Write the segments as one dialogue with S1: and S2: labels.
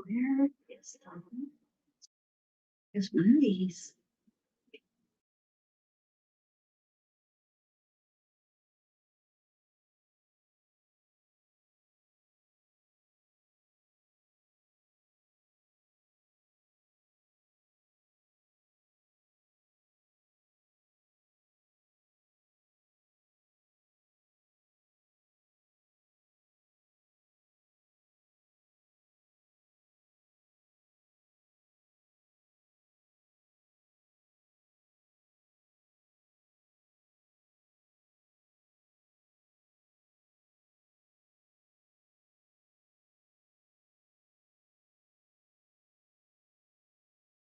S1: Where is one of these?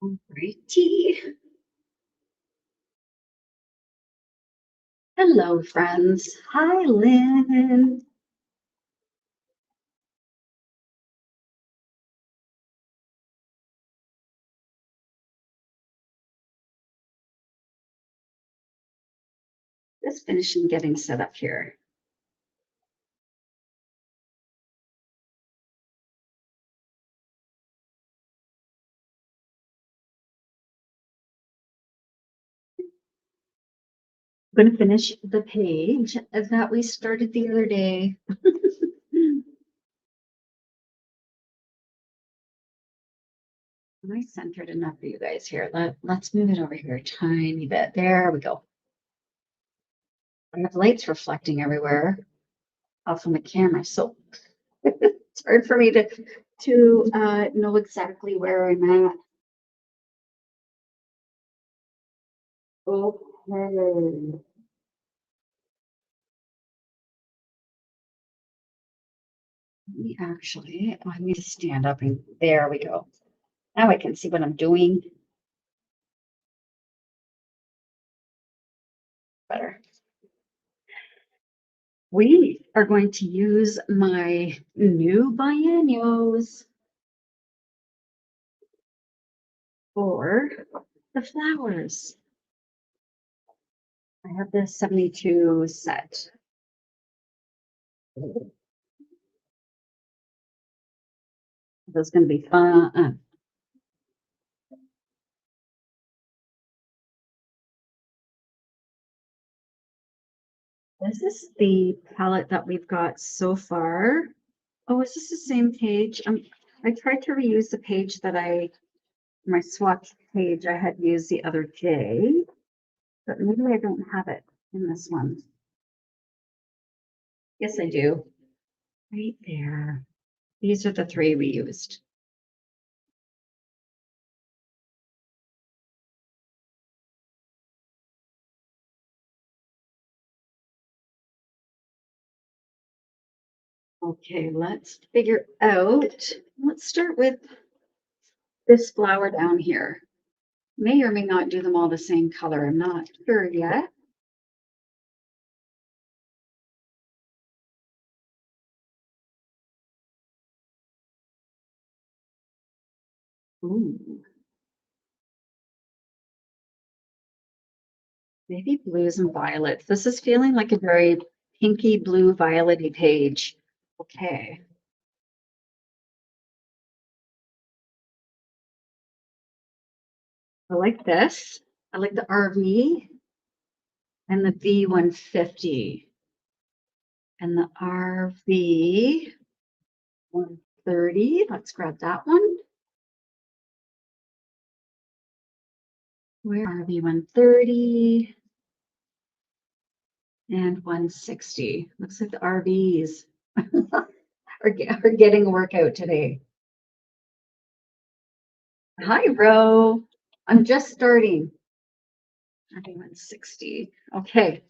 S1: Alrighty. Hello, friends. Hi, Lynn. Just finishing getting set up here. I'm going to finish the page that we started the other day. I centered enough for you guys here. Let's move it over here a tiny bit. There we go. I have lights reflecting everywhere off from the camera, so it's hard for me to know exactly where I'm at. Okay. I need to stand up and there we go. Now I can see what I'm doing better. We are going to use my new biennials for the flowers. I have this 72 set. That's going to be fun. This is the palette that we've got so far. Oh, is this the same page? I tried to reuse the page that my swatch page I had used the other day, but maybe I don't have it in this one. Yes, I do. Right there. These are the three we used. Okay, let's figure out, let's start with this flower down here. May or may not do them all the same color. I'm not sure yet. Ooh. Maybe blues and violets. This is feeling like a very pinky blue violety page. Okay. I like this. I like the RV and the V150 and the RV 130. Let's grab that one. Where RV 130 and 160. Looks like the RVs are getting a workout today. Hi, Ro. I'm just starting. RV 160. Okay.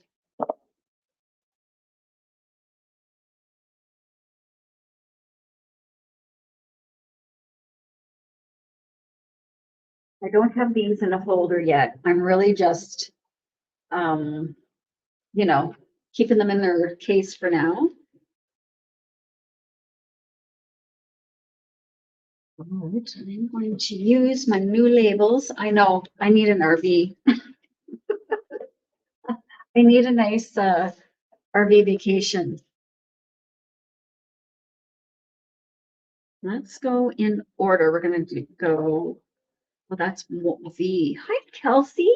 S1: I don't have these in a folder yet. I'm really just, you know, keeping them in their case for now. Right. I'm going to use my new labels. I know I need an RV. I need a nice RV vacation. Let's go in order. We're going to go, well, that's V. Hi, Kelsey.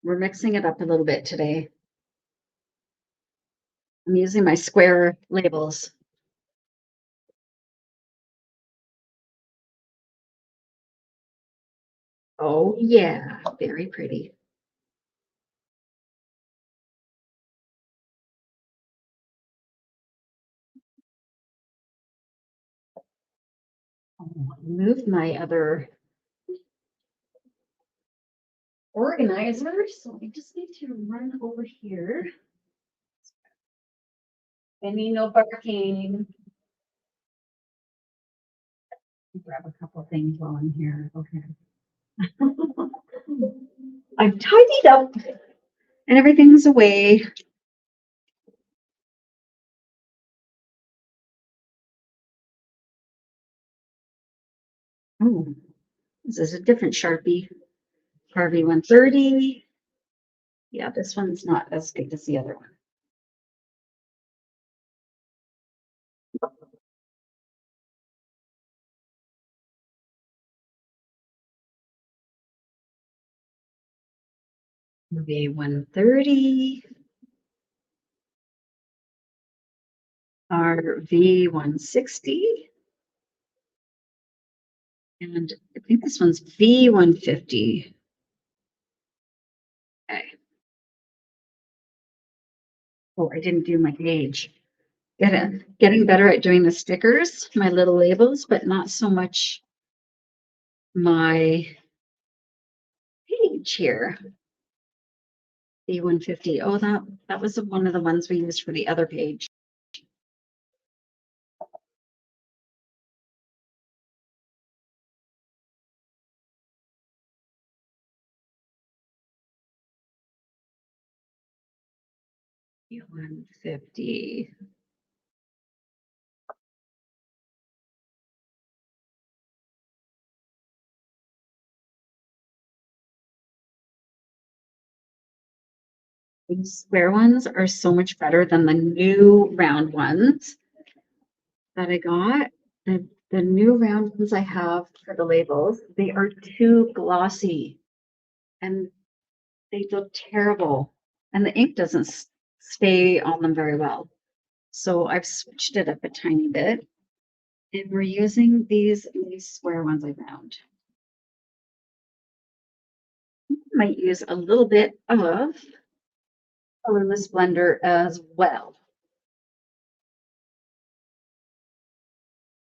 S1: We're mixing it up a little bit today. I'm using my square labels. Oh, yeah, very pretty. Oh, I moved my other organizer, so I just need to run over here. Benny, no barking. Grab a couple of things while I'm here. Okay. I've tidied up and everything's away. Oh, this is a different Sharpie. Harvey 130. Yeah, this one's not as big as the other one. Harvey 130. RV 160. And I think this one's V 150. Okay. Oh, I didn't do my gauge. Getting better at doing the stickers, my little labels, but not so much my page here. V 150. Oh, that was one of the ones we used for the other page. V 150. These square ones are so much better than the new round ones that I got. The new round ones I have for the labels, they are too glossy and they look terrible. And the ink doesn't stay on them very well. So I've switched it up a tiny bit. And we're using these square ones I found. Might use a little bit of colorless blender as well.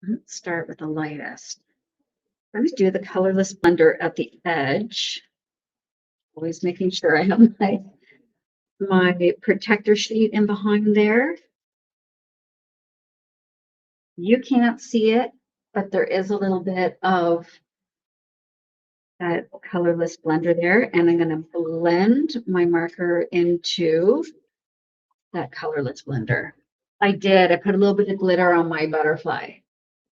S1: Let's start with the lightest. I'm going to do the colorless blender at the edge. Always making sure I have my protector sheet in behind there. You can't see it, but there is a little bit of that colorless blender there. And I'm going to blend my marker into that colorless blender. I did. I put a little bit of glitter on my butterfly.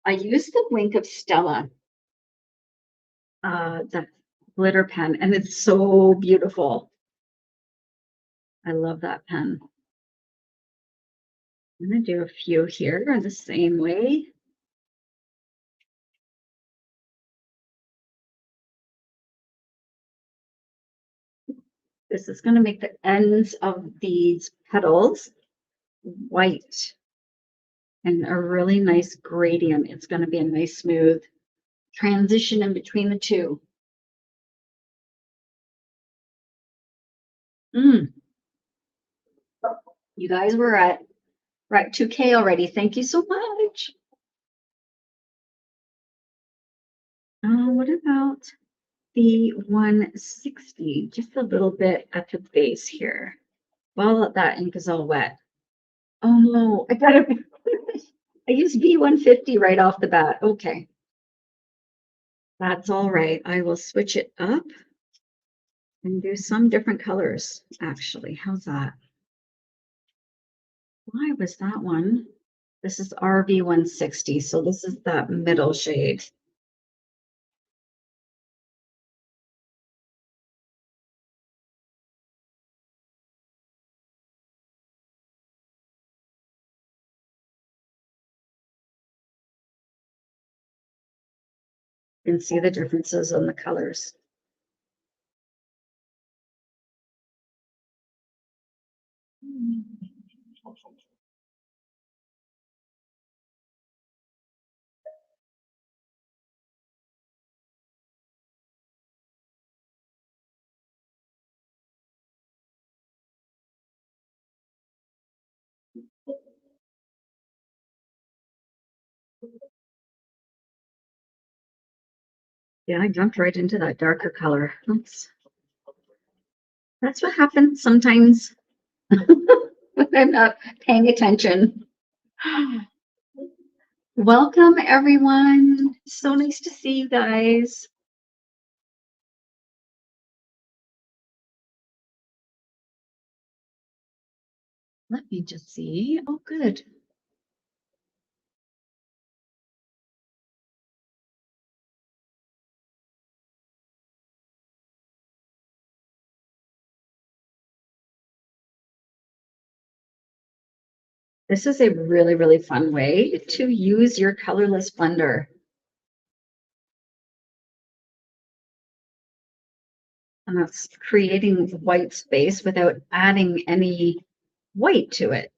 S1: I used the Wink of Stella, the glitter pen, and it's so beautiful. I love that pen. I'm going to do a few here the same way. This is going to make the ends of these petals white and a really nice gradient. It's going to be a nice smooth transition in between the two. You guys were at 2K already. Thank you so much. What about the 160? Just a little bit at the base here. While that ink is all wet. Oh no, I used V150 right off the bat. Okay. That's all right. I will switch it up and do some different colors, actually. How's that? Why was that one? This is RV160, so this is that middle shade. You can see the differences in the colors. Yeah, I jumped right into that darker color. That's what happens sometimes when I'm not paying attention. Welcome, everyone. So nice to see you guys. Let me just see. Oh, good. This is a really, really fun way to use your colorless blender. And that's creating white space without adding any white to it.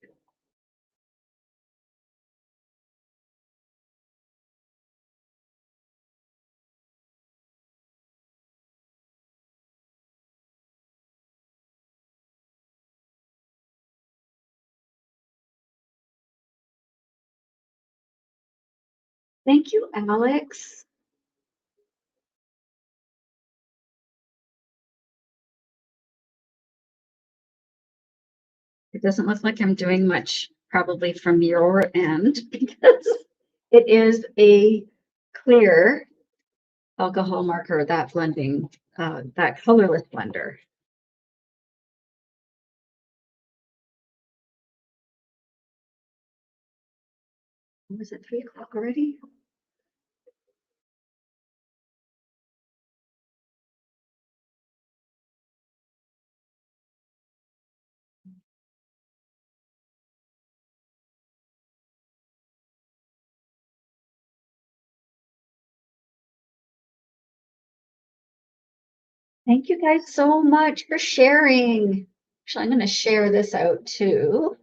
S1: Thank you, Alex. It doesn't look like I'm doing much probably from your end because it is a clear alcohol marker, that blending, that colorless blender. Was it 3 o'clock already? Thank you guys so much for sharing. Actually, I'm going to share this out too,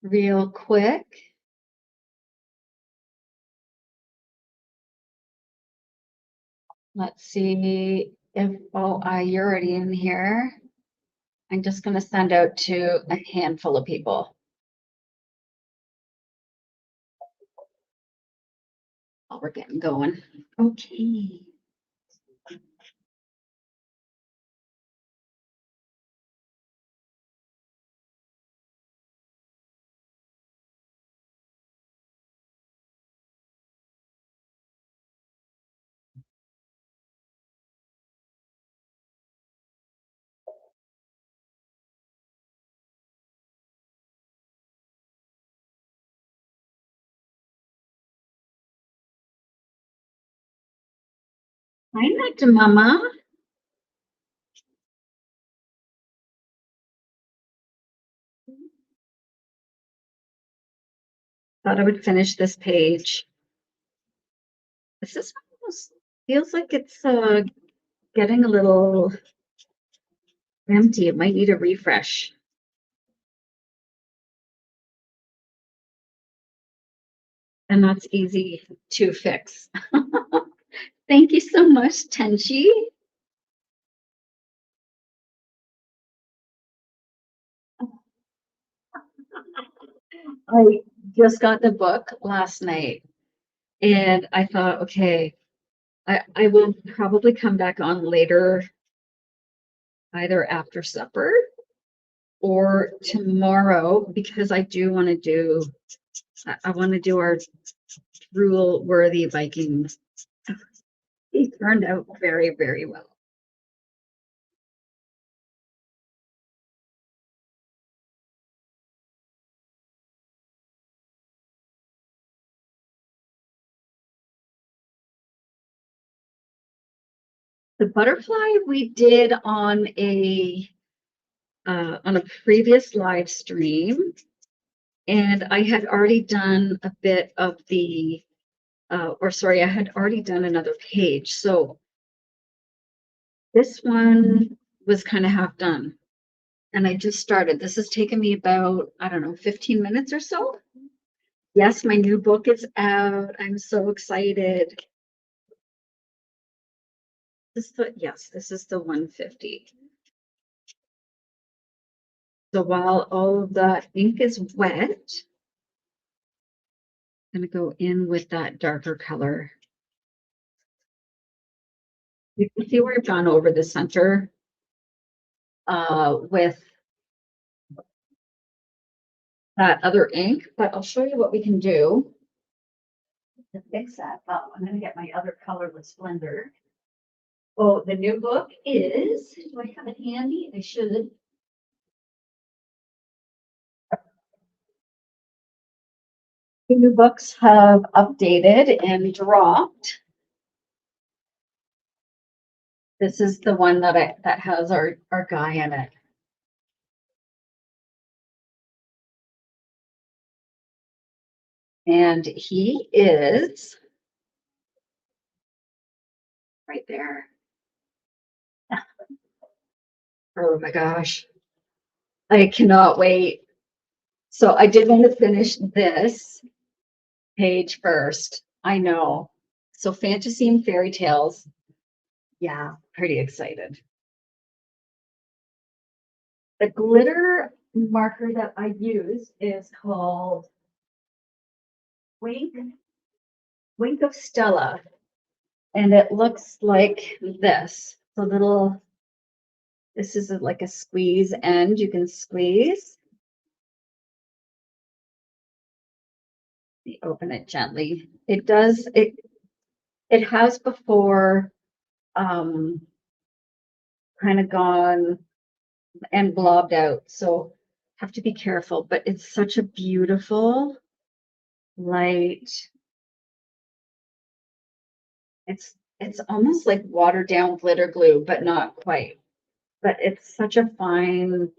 S1: real quick. Let's see if, you're already in here. I'm just going to send out to a handful of people. Oh, we're getting going. Okay. Hi, Dr. Mama. Thought I would finish this page. This is almost feels like it's getting a little empty. It might need a refresh. And that's easy to fix. Thank you so much, Tenchi. I just got the book last night and I thought, okay, I will probably come back on later, either after supper or tomorrow, because I do want to do, I want to do our rule-worthy Vikings. He turned out very, very well. The butterfly we did on a previous live stream, and I had already done a bit of the or sorry, I had already done another page. So this one was kind of half done. And I just started. This has taken me about, I don't know, 15 minutes or so. Yes, my new book is out. I'm so excited. Yes, this is the 150. So while all of the ink is wet, I'm going to go in with that darker color. You can see where I've gone over the center with that other ink, but I'll show you what we can do to fix that. Oh, I'm going to get my other colorless blender. Oh, the new book is, do I have it handy? I should. The new books have updated and dropped. This is the one that has our guy in it. And he is right there. Oh my gosh. I cannot wait. So I did want to finish this page first. I know. So fantasy and fairy tales. Yeah, pretty excited. The glitter marker that I use is called Wink of Stella. And it looks like this. This is like a squeeze end. You can squeeze. You open it gently. It has before kind of gone and blobbed out. So have to be careful, but it's such a beautiful light. It's almost like watered down glitter glue, but not quite. But it's such a fine,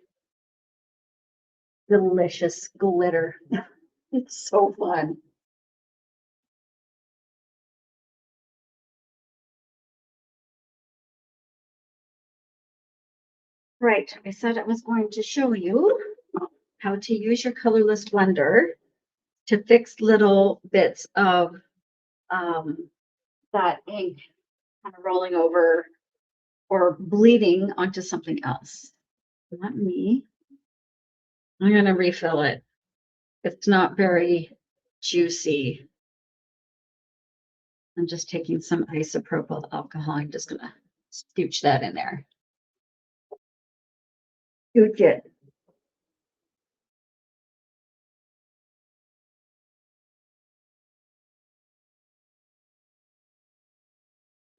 S1: delicious glitter. It's so fun. Right, I said I was going to show you how to use your colorless blender to fix little bits of that ink kind of rolling over or bleeding onto something else. I'm going to refill it. It's not very juicy. I'm just taking some isopropyl alcohol. I'm just going to scooch that in there. Scooch it.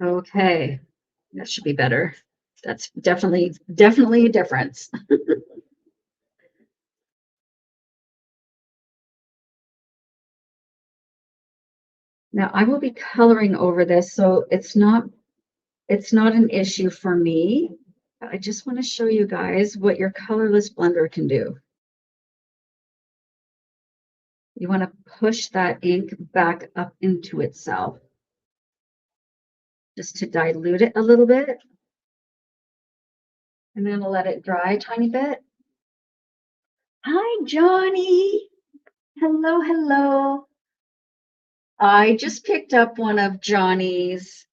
S1: Okay, that should be better. That's definitely a difference. Now I will be coloring over this, so it's not an issue for me. I just want to show you guys what your colorless blender can do. You want to push that ink back up into itself just to dilute it a little bit. And then I'll let it dry a tiny bit. Hi, Johnny. Hello, hello. I just picked up one of Johnny's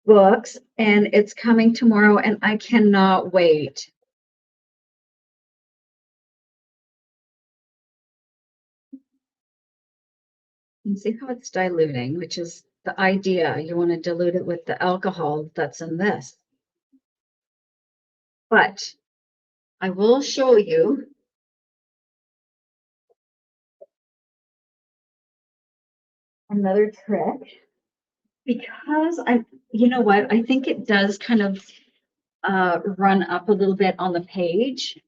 S1: books and it's coming tomorrow and I cannot wait. You can see how it's diluting, which is the idea. You want to dilute it with the alcohol that's in this. But I will show you another trick because you know what? I think it does kind of run up a little bit on the page.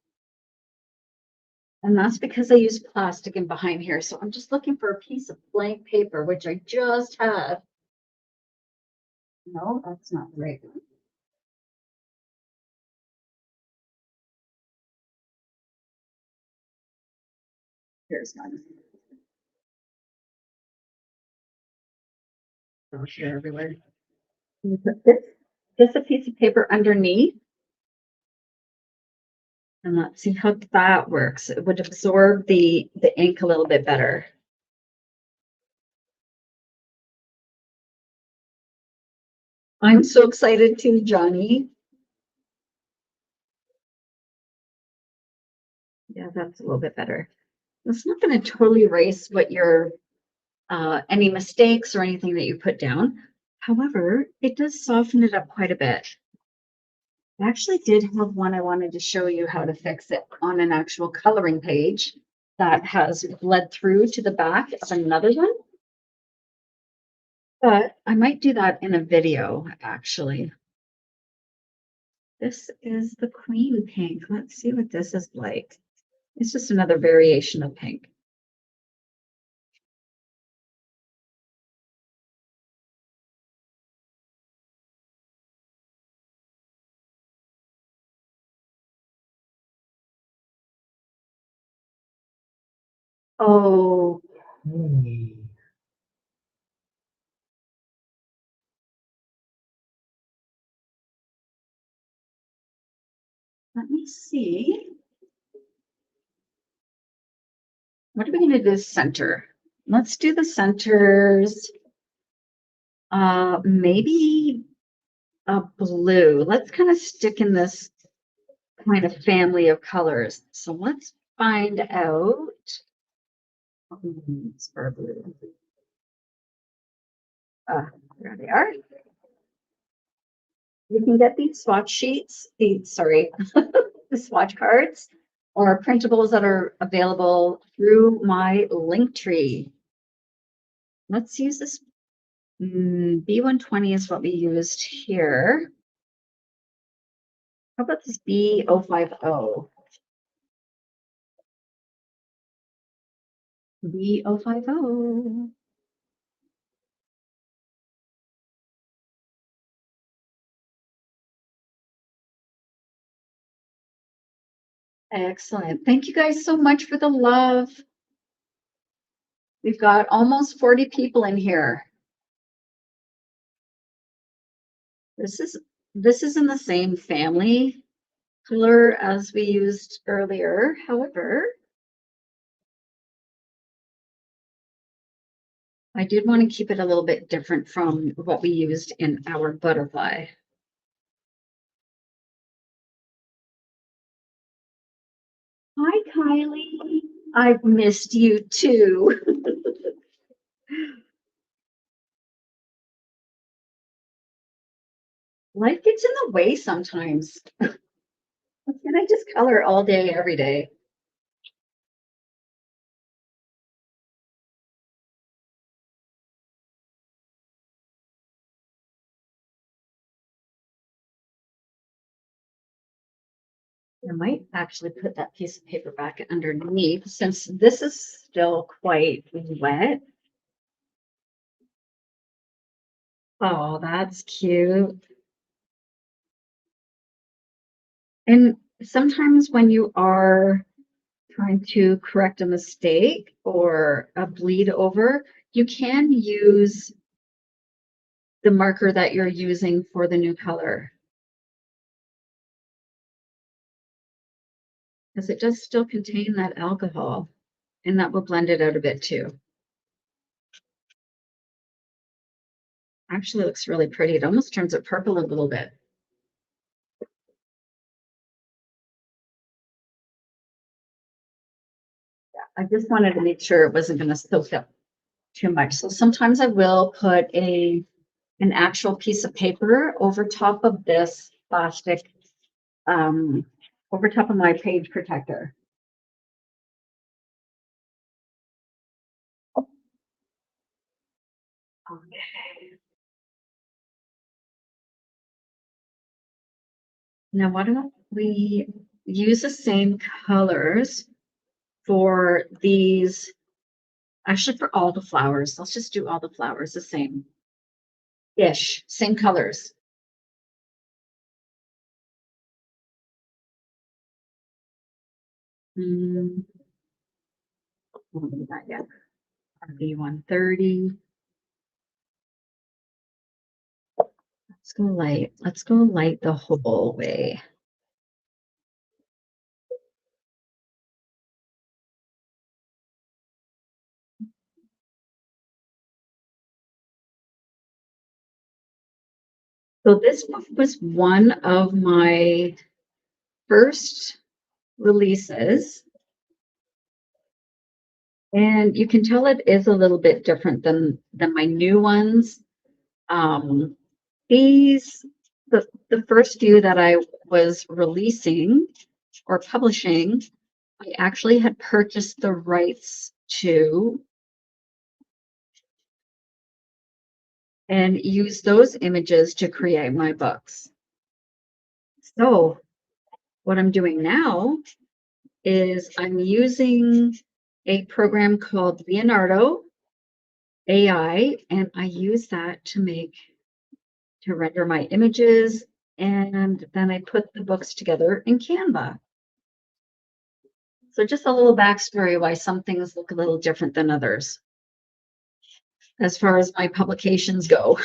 S1: And that's because I use plastic in behind here. So I'm just looking for a piece of blank paper, which I just have. No, that's not the right one. Here's one. gosh, they're everywhere. You put this a piece of paper underneath. And let's see how that works. It would absorb the ink a little bit better. I'm so excited too, Johnny. Yeah, that's a little bit better. It's not going to totally erase what your any mistakes or anything that you put down. However, it does soften it up quite a bit. I actually did have one I wanted to show you how to fix it on an actual coloring page that has bled through to the back of another one. But I might do that in a video, actually. This is the Queen pink. Let's see what this is like. It's just another variation of pink. Oh, let me see. What are we going to do center? Let's do the centers. Maybe a blue. Let's kind of stick in this kind of family of colors. So let's find out. Spar blue. There they are. You can get these swatch sheets, sorry, the swatch cards or printables that are available through my link tree. Let's use this. B120 is what we used here. How about this B050? B050. Excellent. Thank you guys so much for the love. We've got almost 40 people in here. This is in the same family color as we used earlier. However, I did want to keep it a little bit different from what we used in our butterfly. Hi, Kylie. I've missed you too. Life gets in the way sometimes. Can I just color all day, every day? I might actually put that piece of paper back underneath since this is still quite wet. Oh, that's cute. And sometimes when you are trying to correct a mistake or a bleed over, you can use the marker that you're using for the new color. Because it does still contain that alcohol, and that will blend it out a bit too. Actually looks really pretty. It almost turns it purple a little bit. I just wanted to make sure it wasn't going to soak up too much. So sometimes I will put an actual piece of paper over top of this plastic, over top of my page protector. Okay. Now, why don't we use the same colors for these? Actually, for all the flowers, let's just do all the flowers the same-ish, same colors. Won't do that yet. B130. Let's go light. Let's go light the whole way. So this book was one of my first releases. And you can tell it is a little bit different than my new ones. Um, these the first few that I was releasing or publishing, I actually had purchased the rights to and used those images to create my books. So what I'm doing now is I'm using a program called Leonardo AI, and I use that to render my images, and then I put the books together in Canva. So just a little backstory why some things look a little different than others as far as my publications go.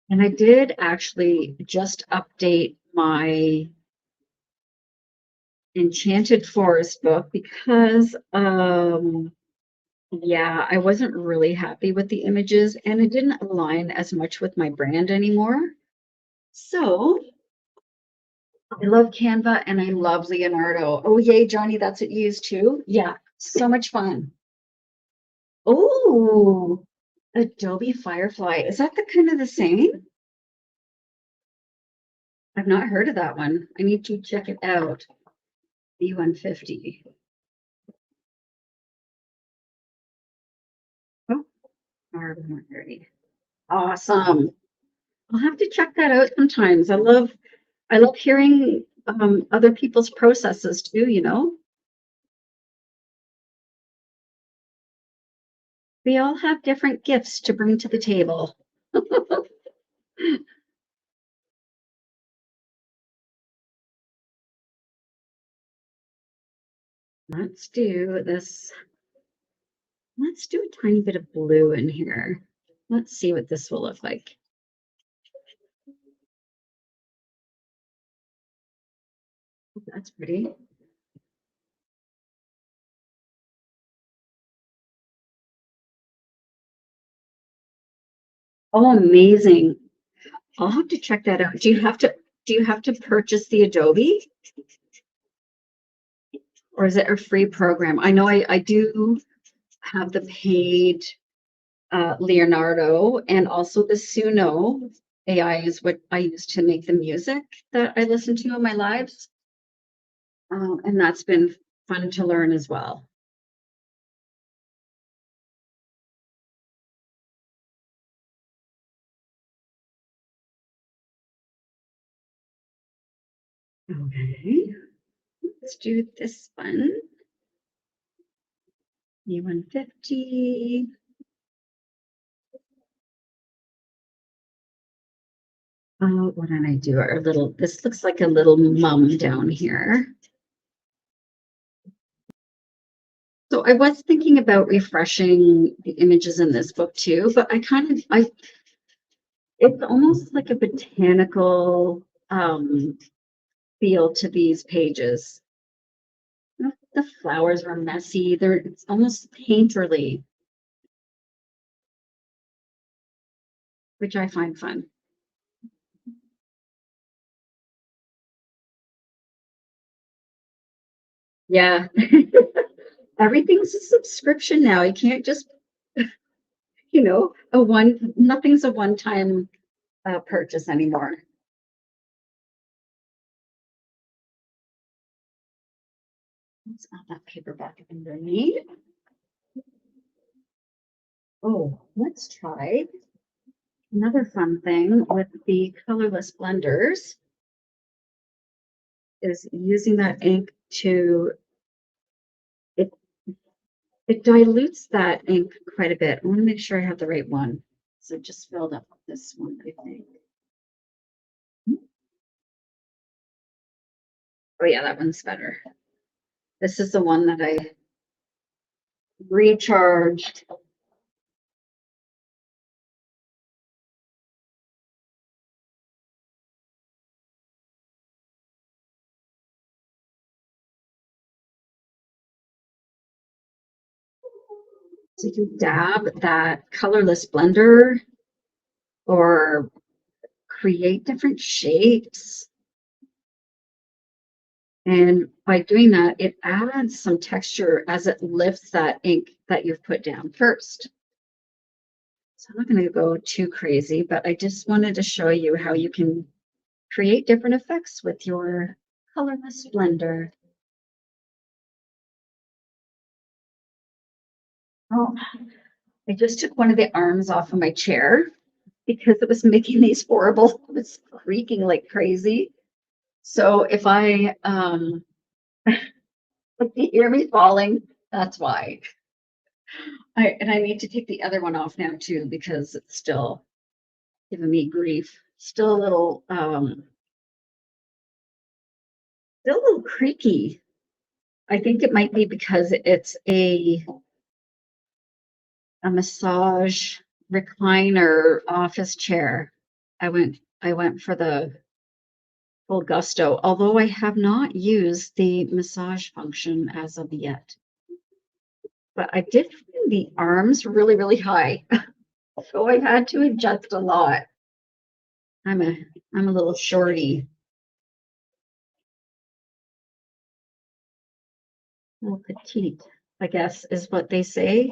S1: And I did actually just update my Enchanted Forest book because yeah, I wasn't really happy with the images and it didn't align as much with my brand anymore. So I love Canva and I love Leonardo. Oh, yay, Johnny, that's what you use too? Yeah, so much fun. Oh, Adobe Firefly. Is that the kind of the same? I've not heard of that one. I need to check it out. B150. Oh, R130. Awesome. I'll have to check that out sometimes. I love hearing other people's processes too, you know. We all have different gifts to bring to the table. Let's do this. Let's do a tiny bit of blue in here. Let's see what this will look like. That's pretty. Oh, amazing. I'll have to check that out. Do you have to purchase the Adobe or is it a free program? I know I do have the paid Leonardo and also the Suno AI is what I use to make the music that I listen to in my lives. And that's been fun to learn as well. Okay, let's do this one. E150. What did I do? Our little, this looks like a little mum down here. So I was thinking about refreshing the images in this book too, but it's almost like a botanical feel to these pages. The flowers were messy. It's almost painterly, which I find fun. Yeah. Everything's a subscription now. You can't just, nothing's a one-time purchase anymore. Let's add that paper back underneath. Oh, let's try another fun thing with the colorless blenders is using that ink to it it dilutes that ink quite a bit. I want to make sure I have the right one. So just filled up this one, I think. Oh yeah, that one's better. This is the one that recharged. So you can dab that colorless blender or create different shapes. And by doing that, it adds some texture as it lifts that ink that you've put down first. So I'm not going to go too crazy, but I just wanted to show you how you can create different effects with your colorless blender. Oh, I just took one of the arms off of my chair because it was making these horrible, it was creaking like crazy. So if if you hear me falling, that's why. I need to take the other one off now too because it's still giving me grief. Still a little creaky. I think it might be because it's a massage recliner office chair. I went for the full gusto, although I have not used the massage function as of yet. But I did find the arms really, really high. So I've had to adjust a lot. I'm a little shorty, little petite, I guess is what they say.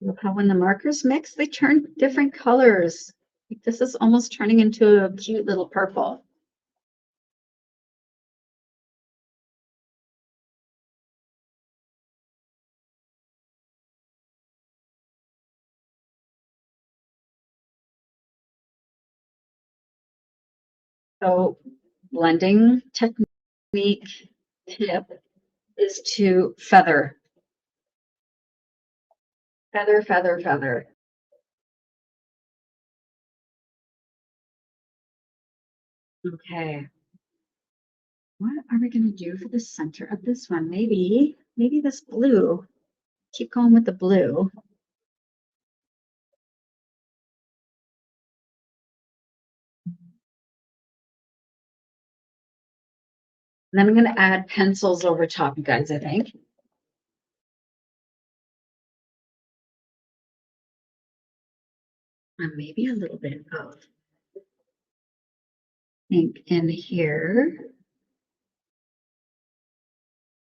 S1: Look how when the markers mix, they turn different colors. Like this is almost turning into a cute little purple. So blending technique tip is to feather, feather, feather, feather. Okay. What are we going to do for the center of this one? Maybe this blue. Keep going with the blue. And then I'm going to add pencils over top, you guys, I think. And maybe a little bit of ink in here.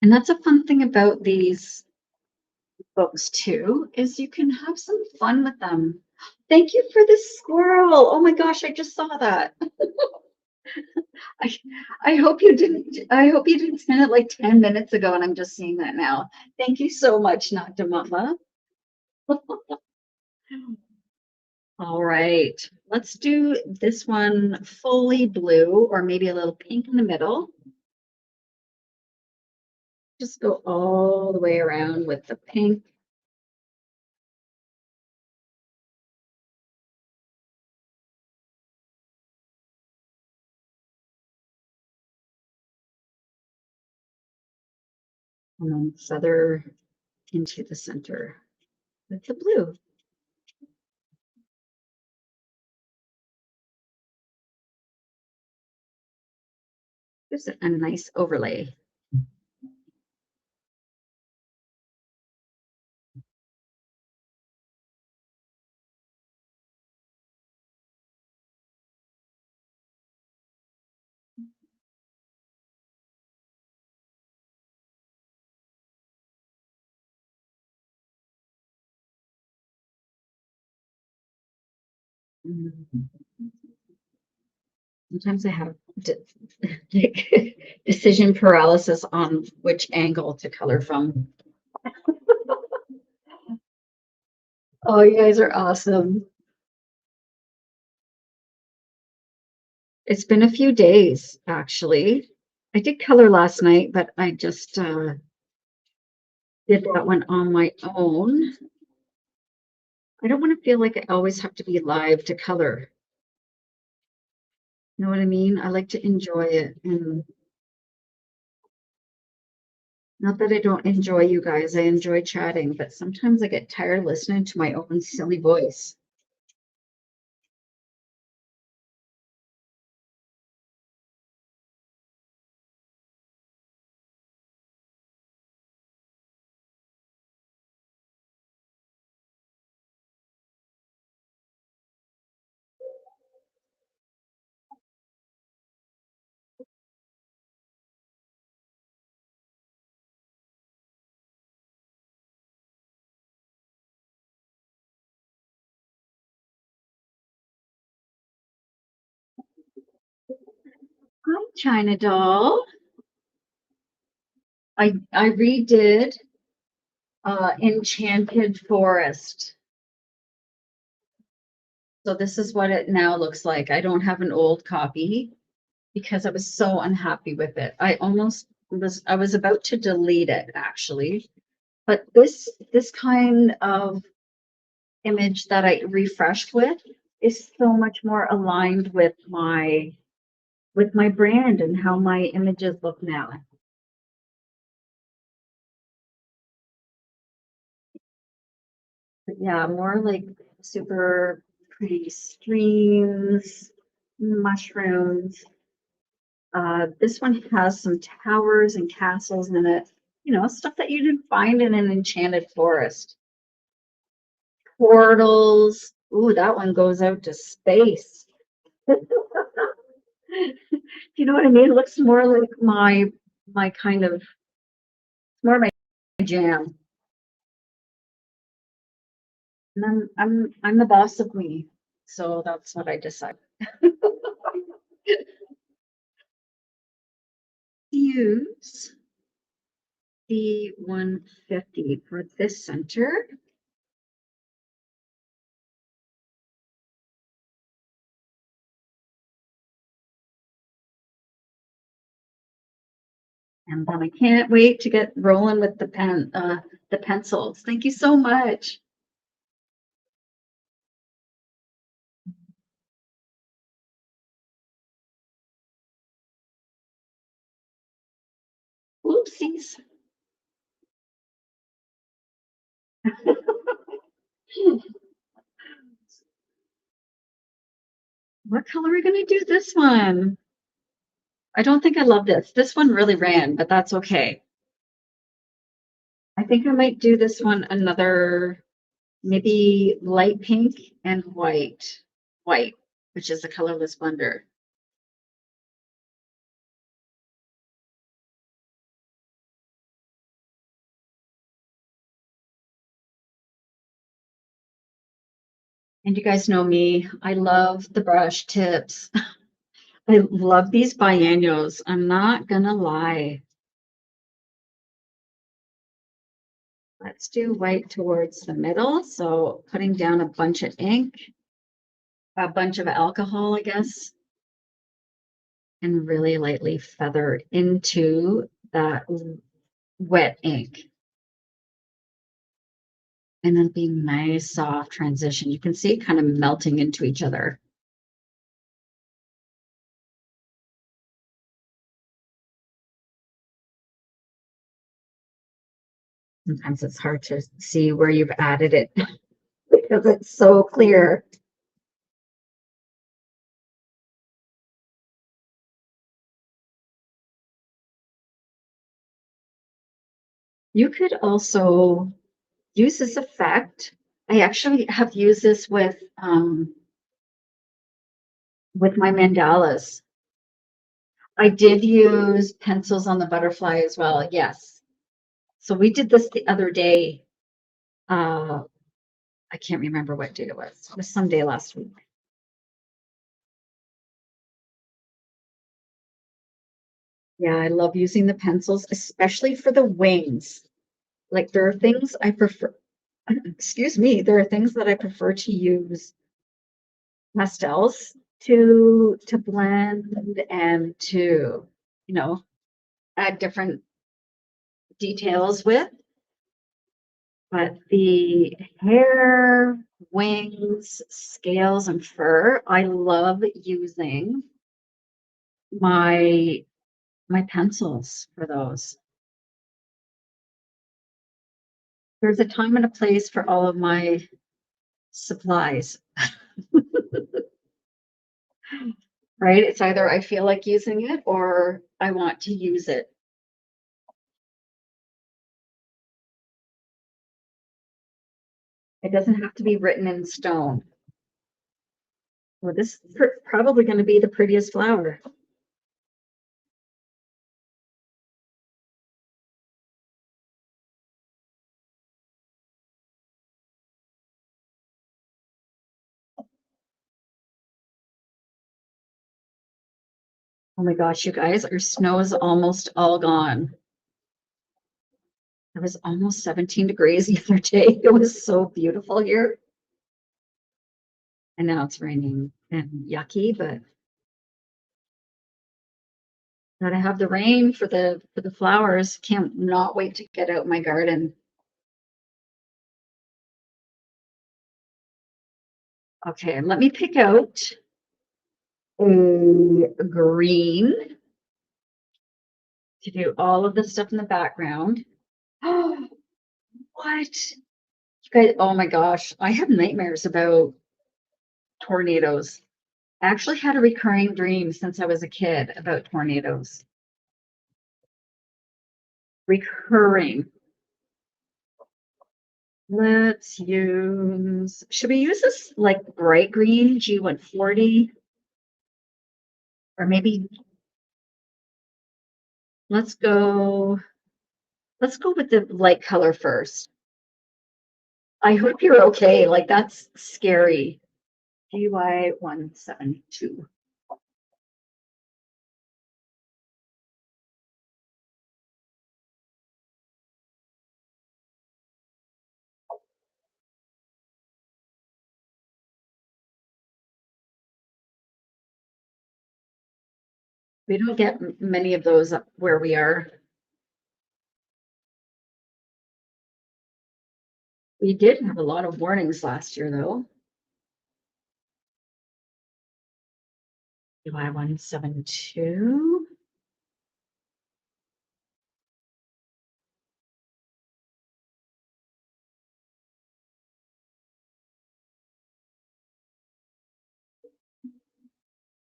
S1: And that's a fun thing about these books too, is you can have some fun with them. Thank you for the squirrel. Oh my gosh, I just saw that. I, I hope you didn't send it like 10 minutes ago and I'm just seeing that now. Thank you so much, Mama. All right, let's do this one fully blue or maybe a little pink in the middle. Just go all the way around with the pink. And then feather into the center with the blue. Gives it a nice overlay. Sometimes I have decision paralysis on which angle to color from. Oh, you guys are awesome. It's been a few days, actually. I did color last night, but I just did that one on my own. I don't want to feel like I always have to be live to color. You know what I mean? I like to enjoy it, and not that I don't enjoy you guys. I enjoy chatting, but sometimes I get tired listening to my own silly voice. Hi, China doll. I redid Enchanted Forest. So this is what it now looks like. I don't have an old copy because I was so unhappy with it. I was about to delete it actually. But this kind of image that I refreshed with is so much more aligned with my brand and how my images look now. But yeah, more like super pretty streams, mushrooms. This one has some towers and castles in it, you know, stuff that you didn't find in an enchanted forest. Portals. Ooh, that one goes out to space. You know what I mean? It looks more like my kind of more my jam. And I'm the boss of me. So that's what I decide. Use the 150 for this center. And then I can't wait to get rolling with the pencils. Thank you so much. Oopsies. What color are we gonna do this one? I don't think I love this. This one really ran, but that's okay. I think I might do this one another, maybe light pink and white, which is the colorless blender. And you guys know me, I love the brush tips. I love these biennials. I'm not gonna lie. Let's do white towards the middle. So putting down a bunch of ink, a bunch of alcohol, I guess, and really lightly feather into that wet ink. And then be nice, soft transition. You can see it kind of melting into each other. Sometimes it's hard to see where you've added it because it's so clear. You could also use this effect. I actually have used this with my mandalas. I did use pencils on the butterfly as well. Yes. So we did this the other day. Uh, I can't remember what day it was. It was some day last week. Yeah, I love using the pencils, especially for the wings. Like there are things I prefer, excuse me, there are things that I prefer to use pastels to blend and to, you know, add different details with. But the hair wings, scales, and fur. I love using my pencils for those. There's a time and a place for all of my supplies, right? It's either I feel like using it or I want to use it. It doesn't have to be written in stone. Well, this is probably going to be the prettiest flower. Oh my gosh, you guys, our snow is almost all gone. It was almost 17 degrees the other day. It was so beautiful here. And now it's raining and yucky, but gotta have the rain for the flowers. Can't not wait to get out my garden. Okay, let me pick out a green to do all of the stuff in the background. Oh, what? You guys, oh my gosh, I have nightmares about tornadoes. I actually had a recurring dream since I was a kid about tornadoes. Recurring. Let's use, should we use this like bright green G140? Or maybe let's go with the light color first. I hope you're okay. Like that's scary. GY 172. We don't get many of those up where we are. We did have a lot of warnings last year, though. GY 172.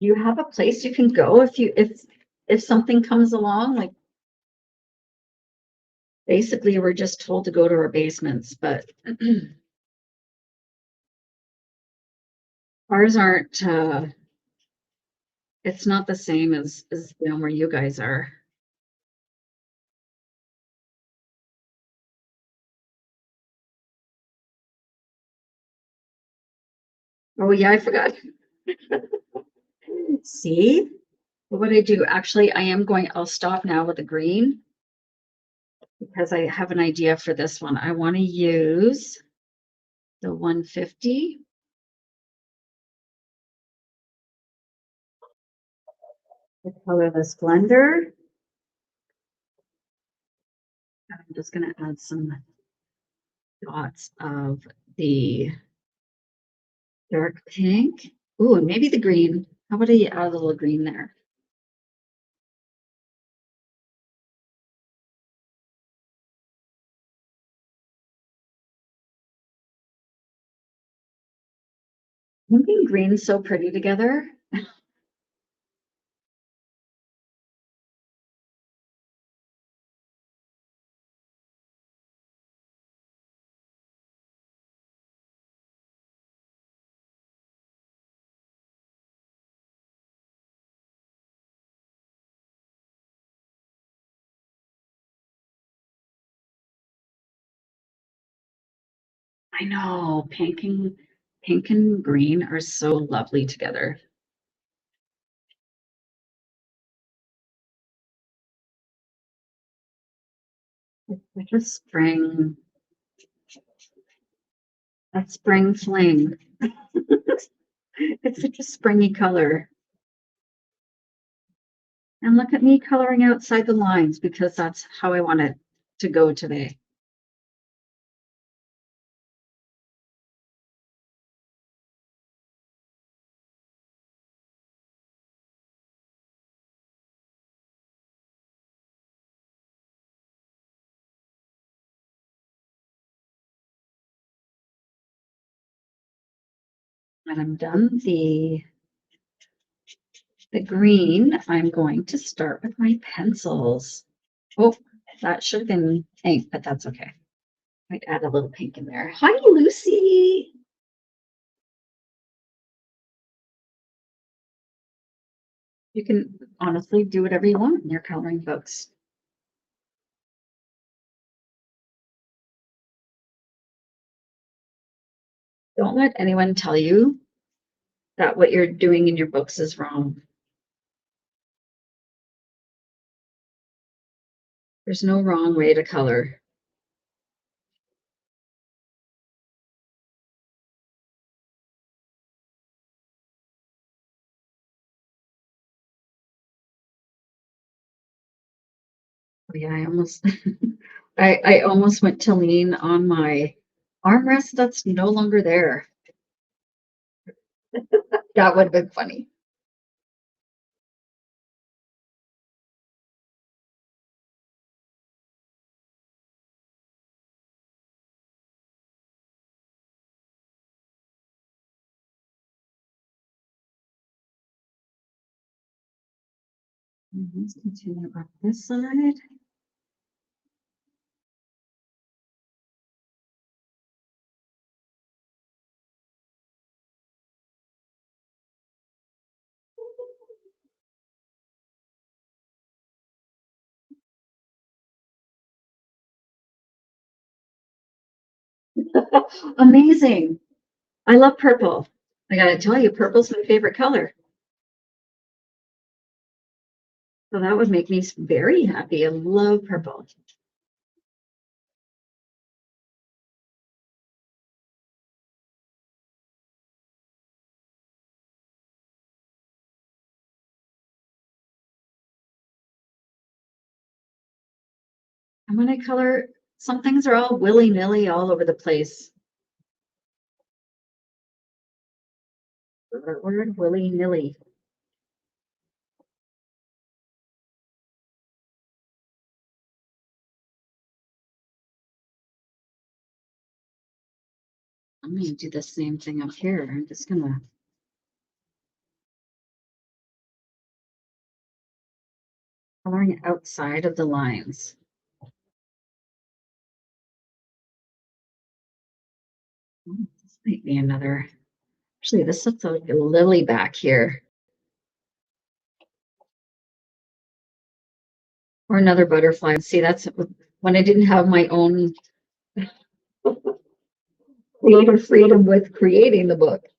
S1: You have a place you can go if something comes along, like basically we're just told to go to our basements, but ours aren't it's not the same as where you guys are. Oh yeah, I forgot. See? What I do, actually, I'll stop now with the green because I have an idea for this one. I want to use the 150. The color the Splendor. I'm just going to add some dots of the dark pink. Ooh, and maybe the green. How about I add a little green there? Pink and green so pretty together. I know, pink and green are so lovely together. It's like a spring, a spring fling. It's such a springy color. And look at me coloring outside the lines because that's how I want it to go today. When I'm done the green, I'm going to start with my pencils. Oh, that should have been ink, but that's okay. Might add a little pink in there. Hi, Lucy. You can honestly do whatever you want in your coloring books. Don't let anyone tell you that what you're doing in your books is wrong. There's no wrong way to color. Oh, yeah, I almost I almost went to lean on my armrest that's no longer there. That would have been funny. Let's continue up this side. Amazing. I love purple. I gotta tell you, purple's my favorite color. So that would make me very happy. I love purple. And when I color, some things are all willy-nilly all over the place. The word willy-nilly. I'm gonna do the same thing up here. I'm just gonna coloring outside of the lines. This might be another. Actually, this looks like a lily back here. Or another butterfly. See, that's when I didn't have my own creative freedom with creating the book. It's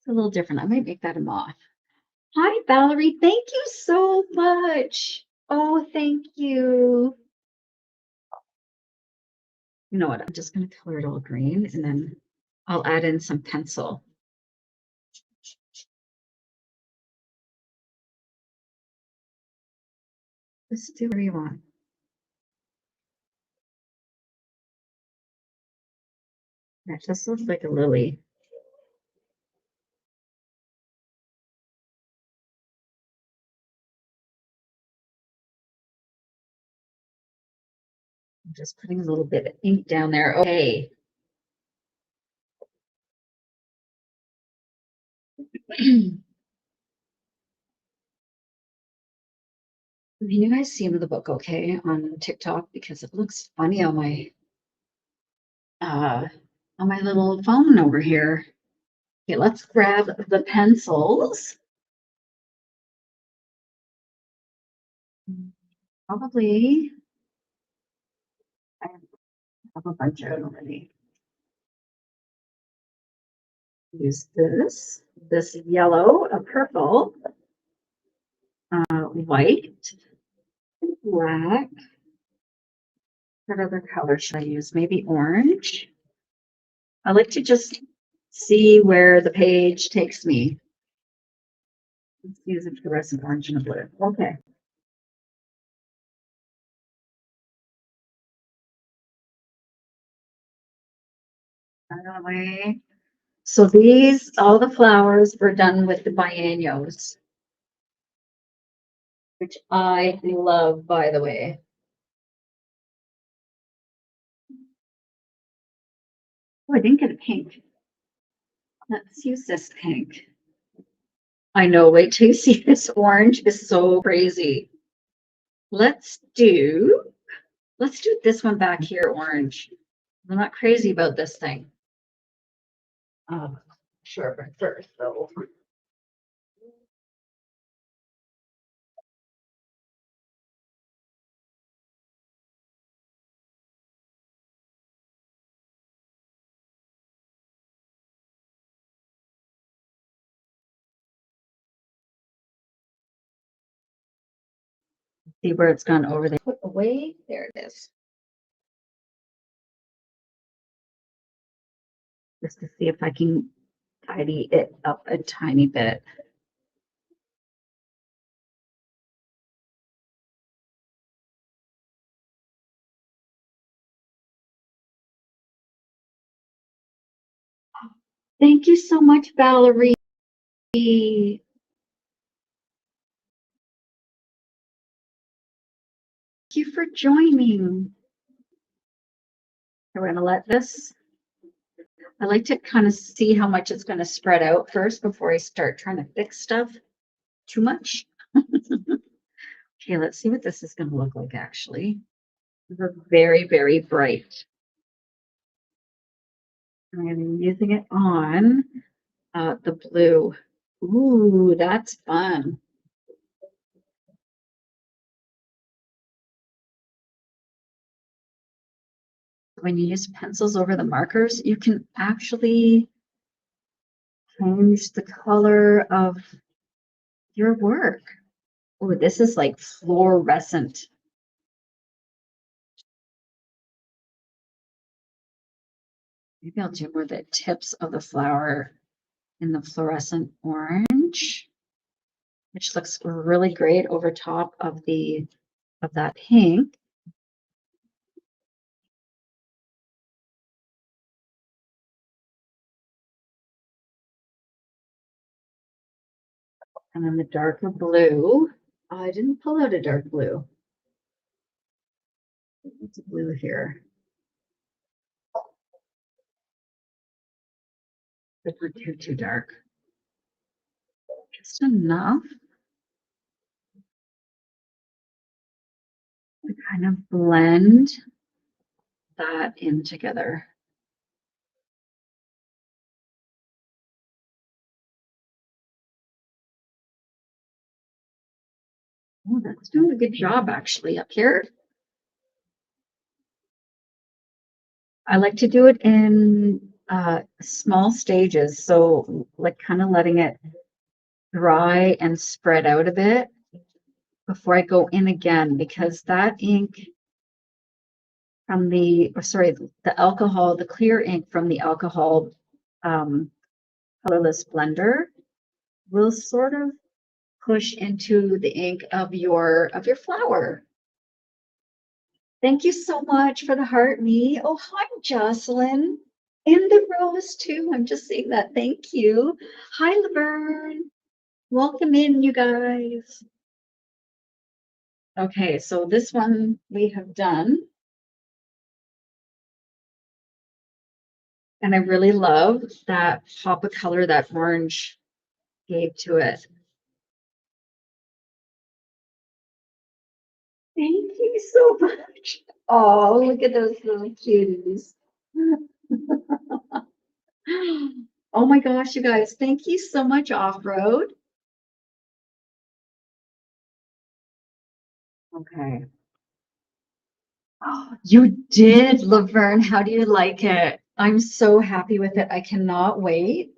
S1: a little different. I might make that a moth. Hi, Valerie. Thank you so much. Oh, thank you. You know what? I'm just going to color it all green and then I'll add in some pencil. Just do whatever you want. That just looks like a lily. I'm just putting a little bit of ink down there. Okay. Can you guys see the book okay on TikTok? Because it looks funny uh on my little phone over here. Okay, let's grab the pencils. Probably I have a bunch of them already. Use this yellow, a purple, white, black. What other color should I use? Maybe orange. I like to just see where the page takes me. Let's use a fluorescent orange and a blue. Okay. Away. So these, all the flowers were done with the biennials, which I love, by the way. Oh, I didn't get a pink. Let's use this pink. I know, wait till you see this orange is so crazy. Let's do this one back here, orange. I'm not crazy about this thing. Sure, but first though. See where it's gone over there. Put away. There it is. Just to see if I can tidy it up a tiny bit. Thank you so much, Valerie. Thank you for joining. We're going to let this, I like to kind of see how much it's going to spread out first before I start trying to fix stuff too much. Okay, let's see what this is going to look like actually. We're very, very bright. I'm going to be using it on the blue. Ooh, that's fun. When you use pencils over the markers, you can actually change the color of your work. Oh, this is like fluorescent. Maybe I'll do more the tips of the flower in the fluorescent orange, which looks really great over top of that pink. And then the darker blue. Oh, I didn't pull out a dark blue. It's a blue here. But we're too dark. Just enough to kind of blend that in together. Oh, that's doing a good job actually up here. I like to do it in small stages. So like kind of letting it dry and spread out a bit before I go in again, because that ink from the alcohol, the clear ink from the alcohol colorless blender will sort of push into the ink of your flower. Thank you so much for the heart me. Oh, hi, Jocelyn. And the rose too. I'm just seeing that. Thank you. Hi, Laverne. Welcome in, you guys. Okay, so this one we have done. And I really love that pop of color that orange gave to it. Thank you so much. Oh, look at those little cuties. Oh my gosh, you guys, thank you so much, Off-Road. Okay. Oh, you did, Laverne. How do you like it? I'm so happy with it. I cannot wait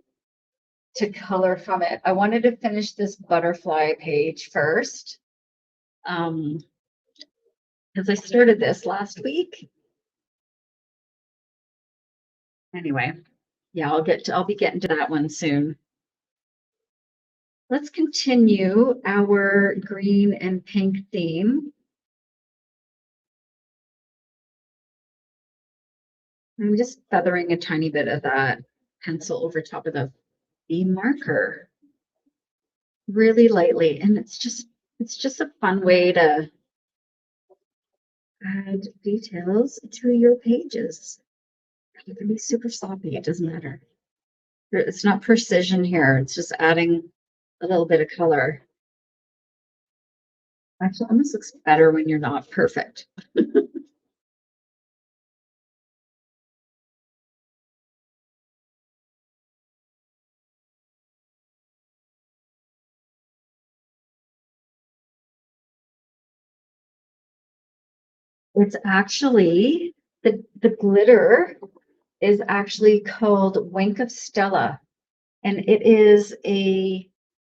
S1: to color from it. I wanted to finish this butterfly page first. Because I started this last week. Anyway, yeah, I'll be getting to that one soon. Let's continue our green and pink theme. I'm just feathering a tiny bit of that pencil over top of the marker really lightly. And it's just a fun way to add details to your pages. You can be super sloppy, it doesn't matter. It's not precision here. It's just adding a little bit of color. Actually, it almost looks better when you're not perfect. It's actually the glitter is actually called Wink of Stella, and it is a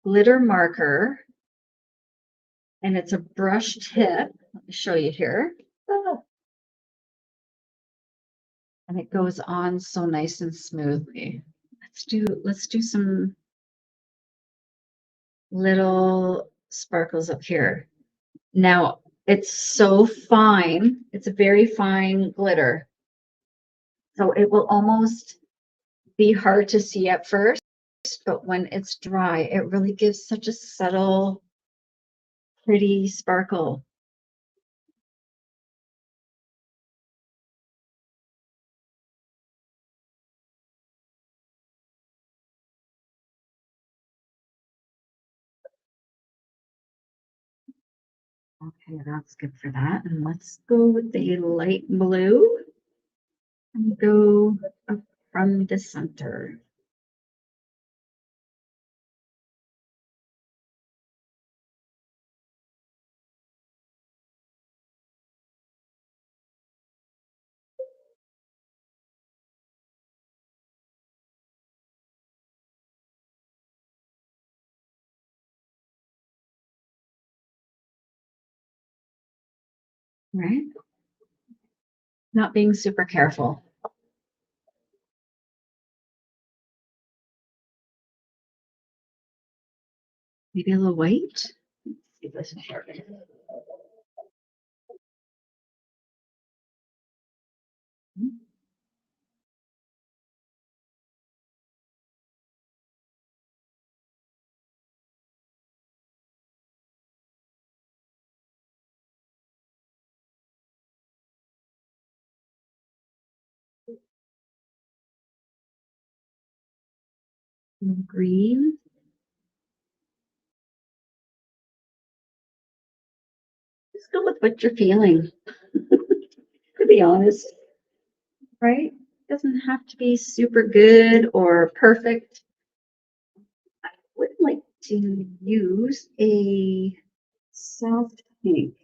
S1: glitter marker, and it's a brush tip. Let me show you here. And it goes on so nice and smoothly. Let's do some little sparkles up here. Now, it's so fine. It's a very fine glitter. So it will almost be hard to see at first, but when it's dry, it really gives such a subtle, pretty sparkle. Okay, that's good for that. And let's go with the light blue and go up from the center. Right? Not being super careful. Maybe a little white. Let's see if this is sharp. Green. Just go with what you're feeling, to be honest, right? Doesn't have to be super good or perfect. I would like to use a soft pink.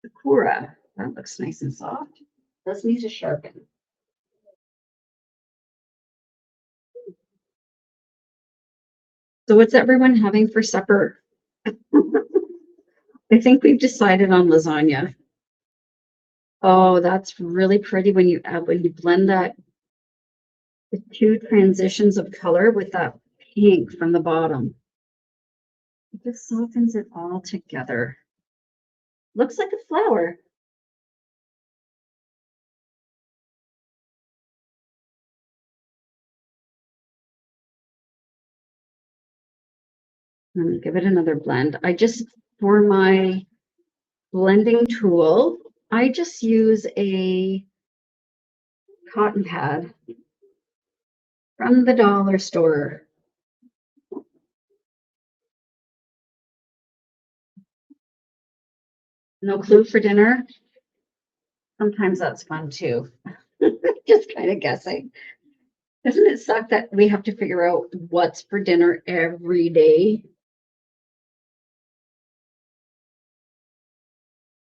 S1: Sakura. That looks nice and soft. Does need to sharpen. So what's everyone having for supper? I think we've decided on lasagna. Oh, that's really pretty when you blend that the two transitions of color with that pink from the bottom. It just softens it all together. Looks like a flower. Let me give it another blend. For my blending tool, I just use a cotton pad from the dollar store. No clue for dinner. Sometimes that's fun too. Just kind of guessing. Doesn't it suck that we have to figure out what's for dinner every day?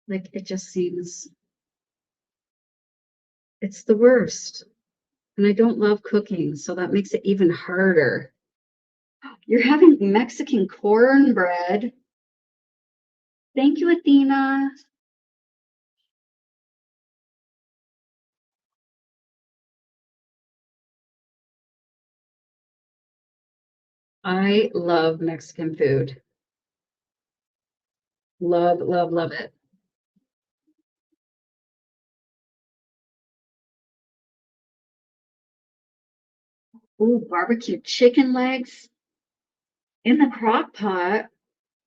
S1: Like it just seems it's the worst. And I don't love cooking, so that makes it even harder. You're having Mexican cornbread. Thank you, Athena. I love Mexican food. Love, love, love it. Ooh, barbecue chicken legs in the crock pot.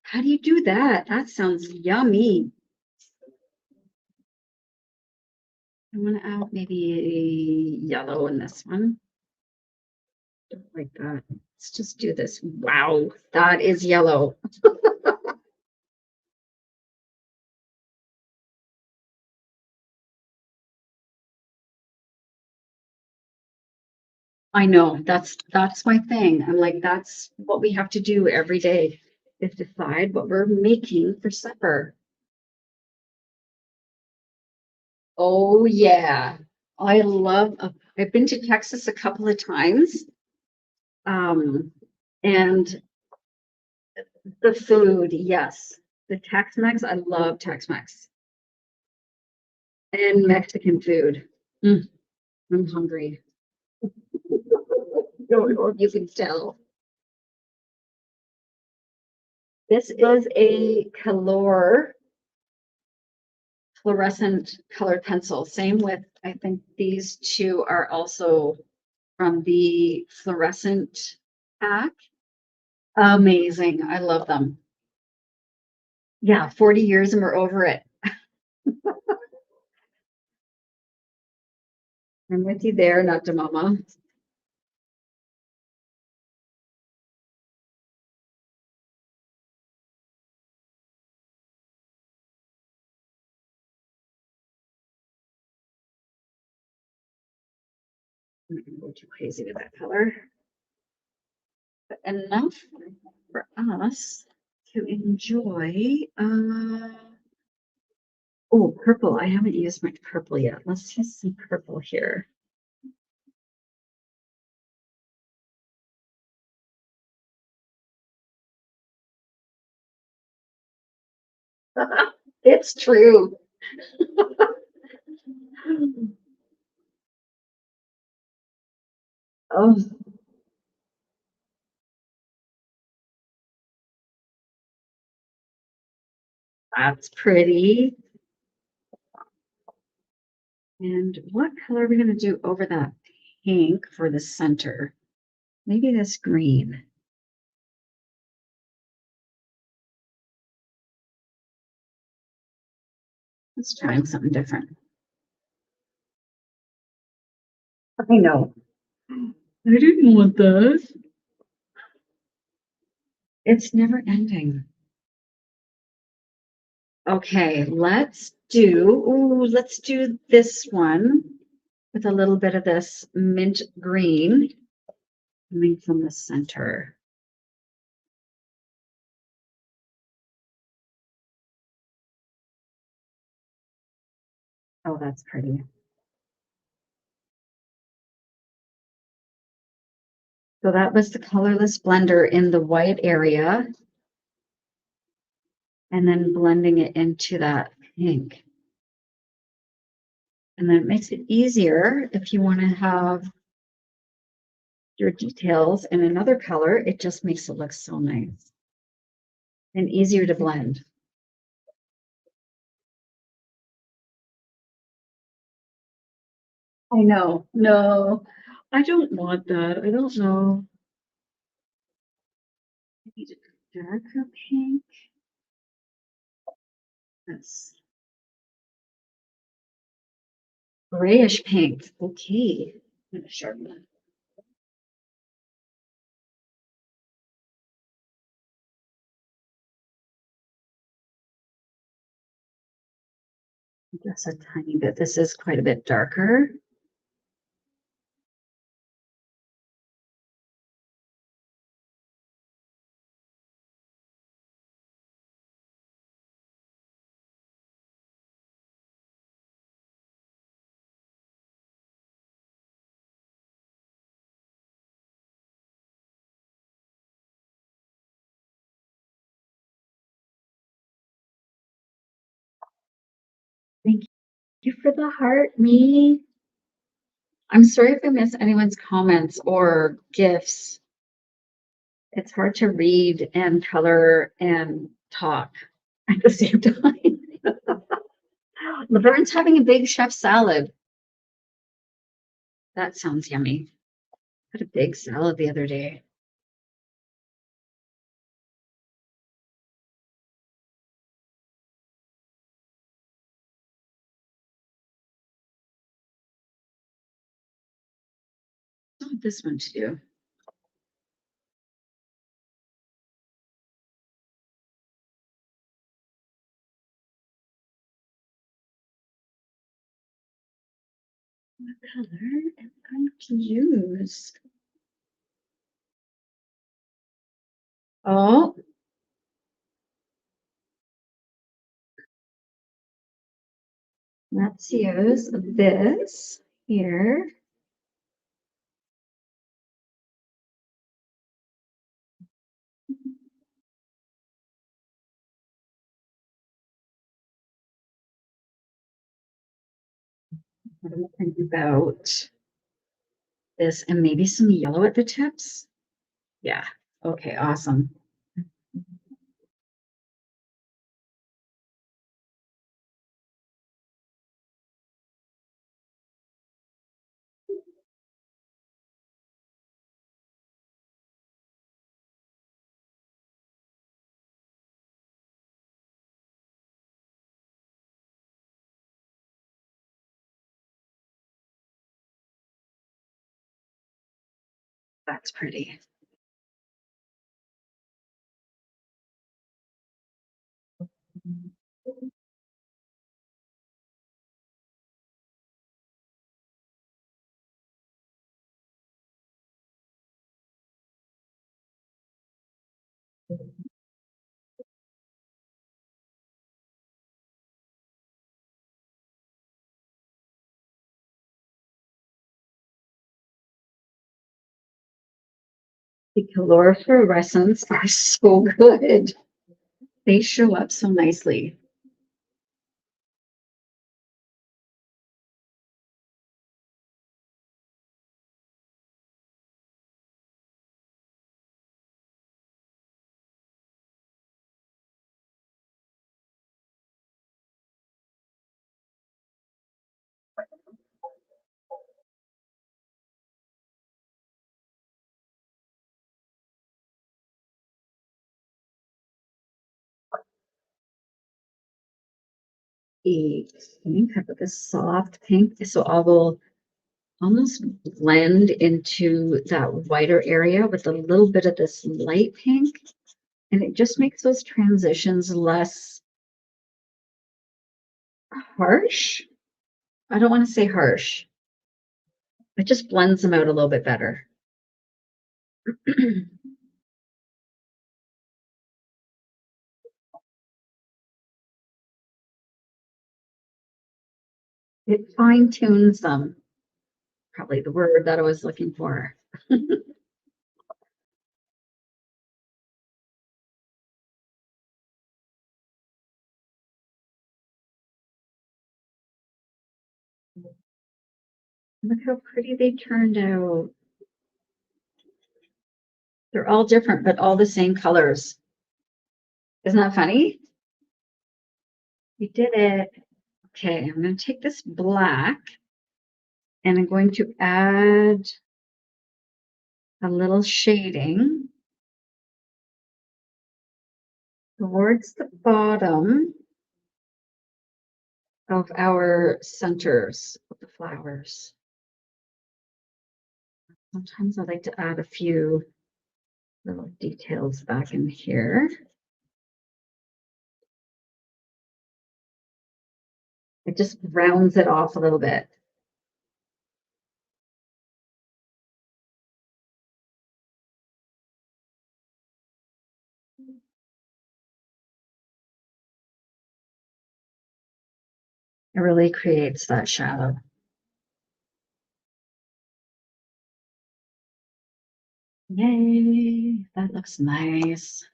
S1: How do you do that? That sounds yummy. I want to add maybe yellow in this one. Like that. Let's just do this. Wow, that is yellow. I know that's my thing. I'm like, that's what we have to do every day is decide what we're making for supper. Oh yeah. I love I've been to Texas a couple of times. And the food, yes. The Tex-Mex, I love Tex-Mex. And Mexican food. Mm, I'm hungry. Don't know if you can tell. This is a color fluorescent colored pencil. Same with, I think these two are also from the fluorescent pack. Amazing. I love them. Yeah, 40 years and we're over it. I'm with you there, not to mama. I'm not gonna go too crazy with that color. But enough for us to enjoy. Oh, purple. I haven't used my purple yet. Let's use some purple here. It's true. Oh, that's pretty. And what color are we going to do over that pink for the center? Maybe this green. Let's try something different. I know. I didn't want this. It's never ending. Okay, let's do this one with a little bit of this mint green coming from the center. Oh, that's pretty. So that was the colorless blender in the white area and then blending it into that pink. And then it makes it easier if you want to have your details in another color. It just makes it look so nice and easier to blend. I know. No, I don't want that. I don't know. I need a darker pink. That's grayish pink. Okay. I'm gonna sharpen that. Just a tiny bit. This is quite a bit darker. Thank you for the heart, me. I'm sorry if I miss anyone's comments or gifts. It's hard to read and color and talk at the same time. Laverne having a big chef salad. That sounds yummy. Had a big salad the other day. this one to do? What color am I going to use? Oh, let's use this here. What do you think about this? And maybe some yellow at the tips? Yeah. Okay, awesome. That's pretty. The fluorescents are so good. They show up so nicely. A pink, how about this soft pink? So I will almost blend into that whiter area with a little bit of this light pink. And it just makes those transitions less harsh. I don't want to say harsh. It just blends them out a little bit better. It fine tunes them. Probably the word that I was looking for. Look how pretty they turned out. They're all different, but all the same colors. Isn't that funny? We did it. Okay, I'm going to take this black and I'm going to add a little shading towards the bottom of our centers of the flowers. Sometimes I like to add a few little details back in here. It just rounds it off a little bit. It really creates that shadow. Yay, that looks nice.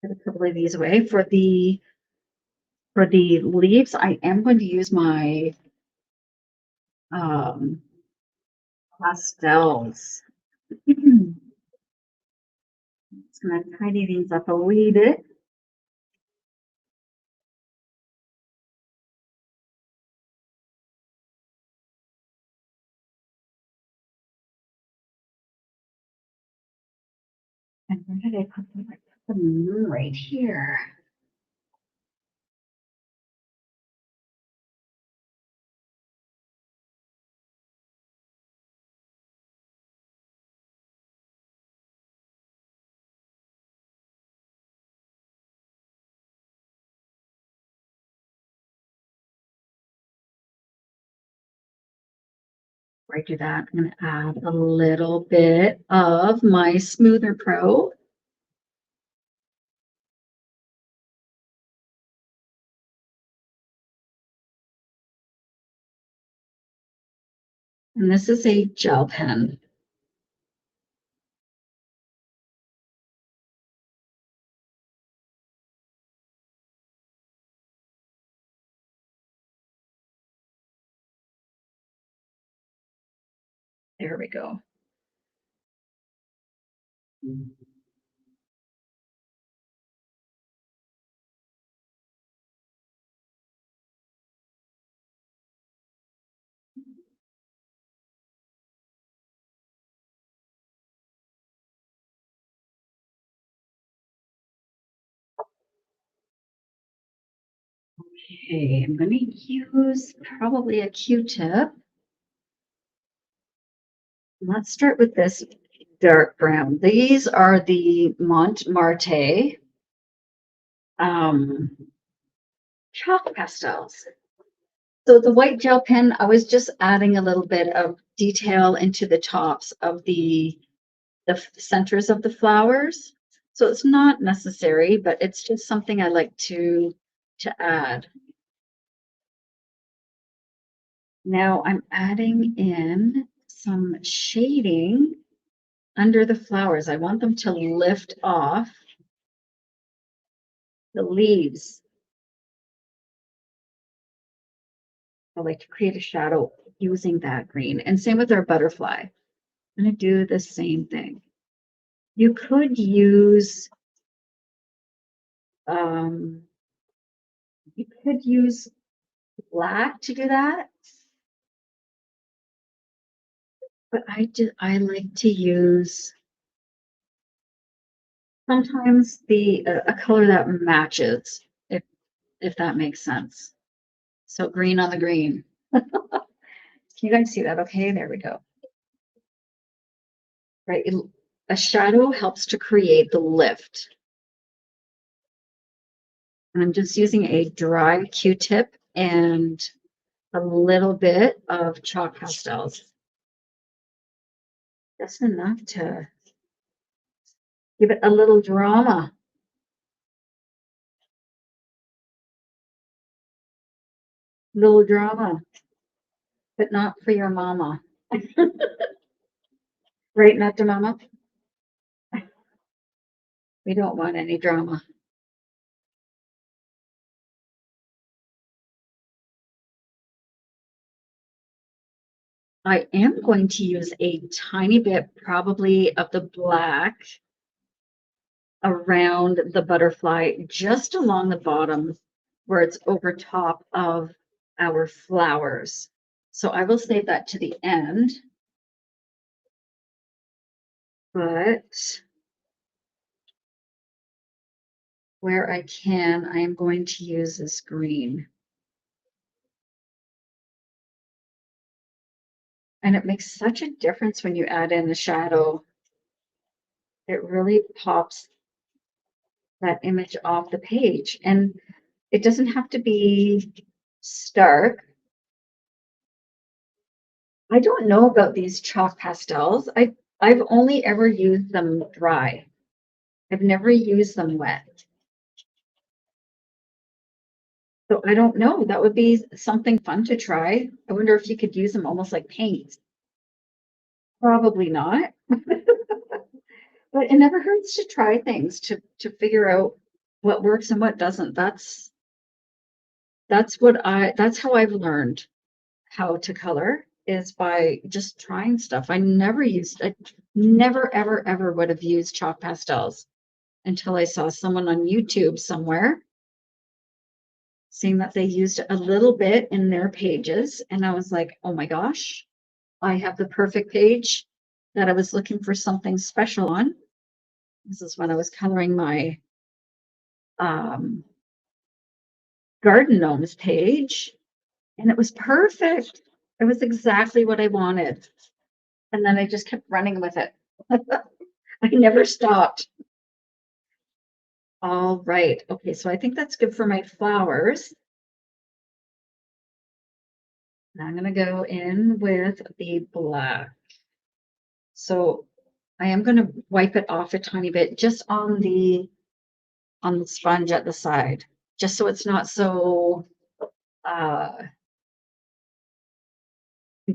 S1: Put a couple of these away. For the leaves, I am going to use my pastels. Just gonna tidy these up a wee bit. And where did I put them? I put them right here. before I do that, I'm going to add a little bit of my Smoother Pro. And this is a gel pen. There we go. Okay, I'm going to use probably a Q-tip. Let's start with this dark brown. These are the Montmartre chalk pastels. So the white gel pen, I was just adding a little bit of detail into the tops of the centers of the flowers. So it's not necessary, but it's just something I like to add. Now I'm adding in some shading under the flowers. I want them to lift off the leaves. I like to create a shadow using that green. And same with our butterfly. I'm going to do the same thing. You could use black to do that, but I like to use sometimes a color that matches, if that makes sense. So green on the green. Can you guys see that? Okay, there we go. Right, a shadow helps to create the lift. And I'm just using a dry Q-tip and a little bit of chalk pastels. Just enough to give it a little drama. Little drama, but not for your mama. Right, not to mama? We don't want any drama. I am going to use a tiny bit, probably of the black around the butterfly, just along the bottom where it's over top of our flowers. So I will save that to the end. But where I can, I am going to use this green. And it makes such a difference when you add in the shadow. It really pops that image off the page. And it doesn't have to be stark. I don't know about these chalk pastels. I've only ever used them dry. I've never used them wet. So I don't know. That would be something fun to try. I wonder if you could use them almost like paint. Probably not. But it never hurts to try things to figure out what works and what doesn't. That's how I've learned how to color, is by just trying stuff. I never ever would have used chalk pastels until I saw someone on YouTube somewhere saying that they used a little bit in their pages, and I was like, oh my gosh, I have the perfect page that I was looking for something special on. This is when I was coloring my garden gnomes page, and it was perfect. It was exactly what I wanted. And then I just kept running with it. I never stopped. All right. Okay, so I think that's good for my flowers. I'm going to go in with the black. So I am going to wipe it off a tiny bit just on the sponge at the side, just so it's not so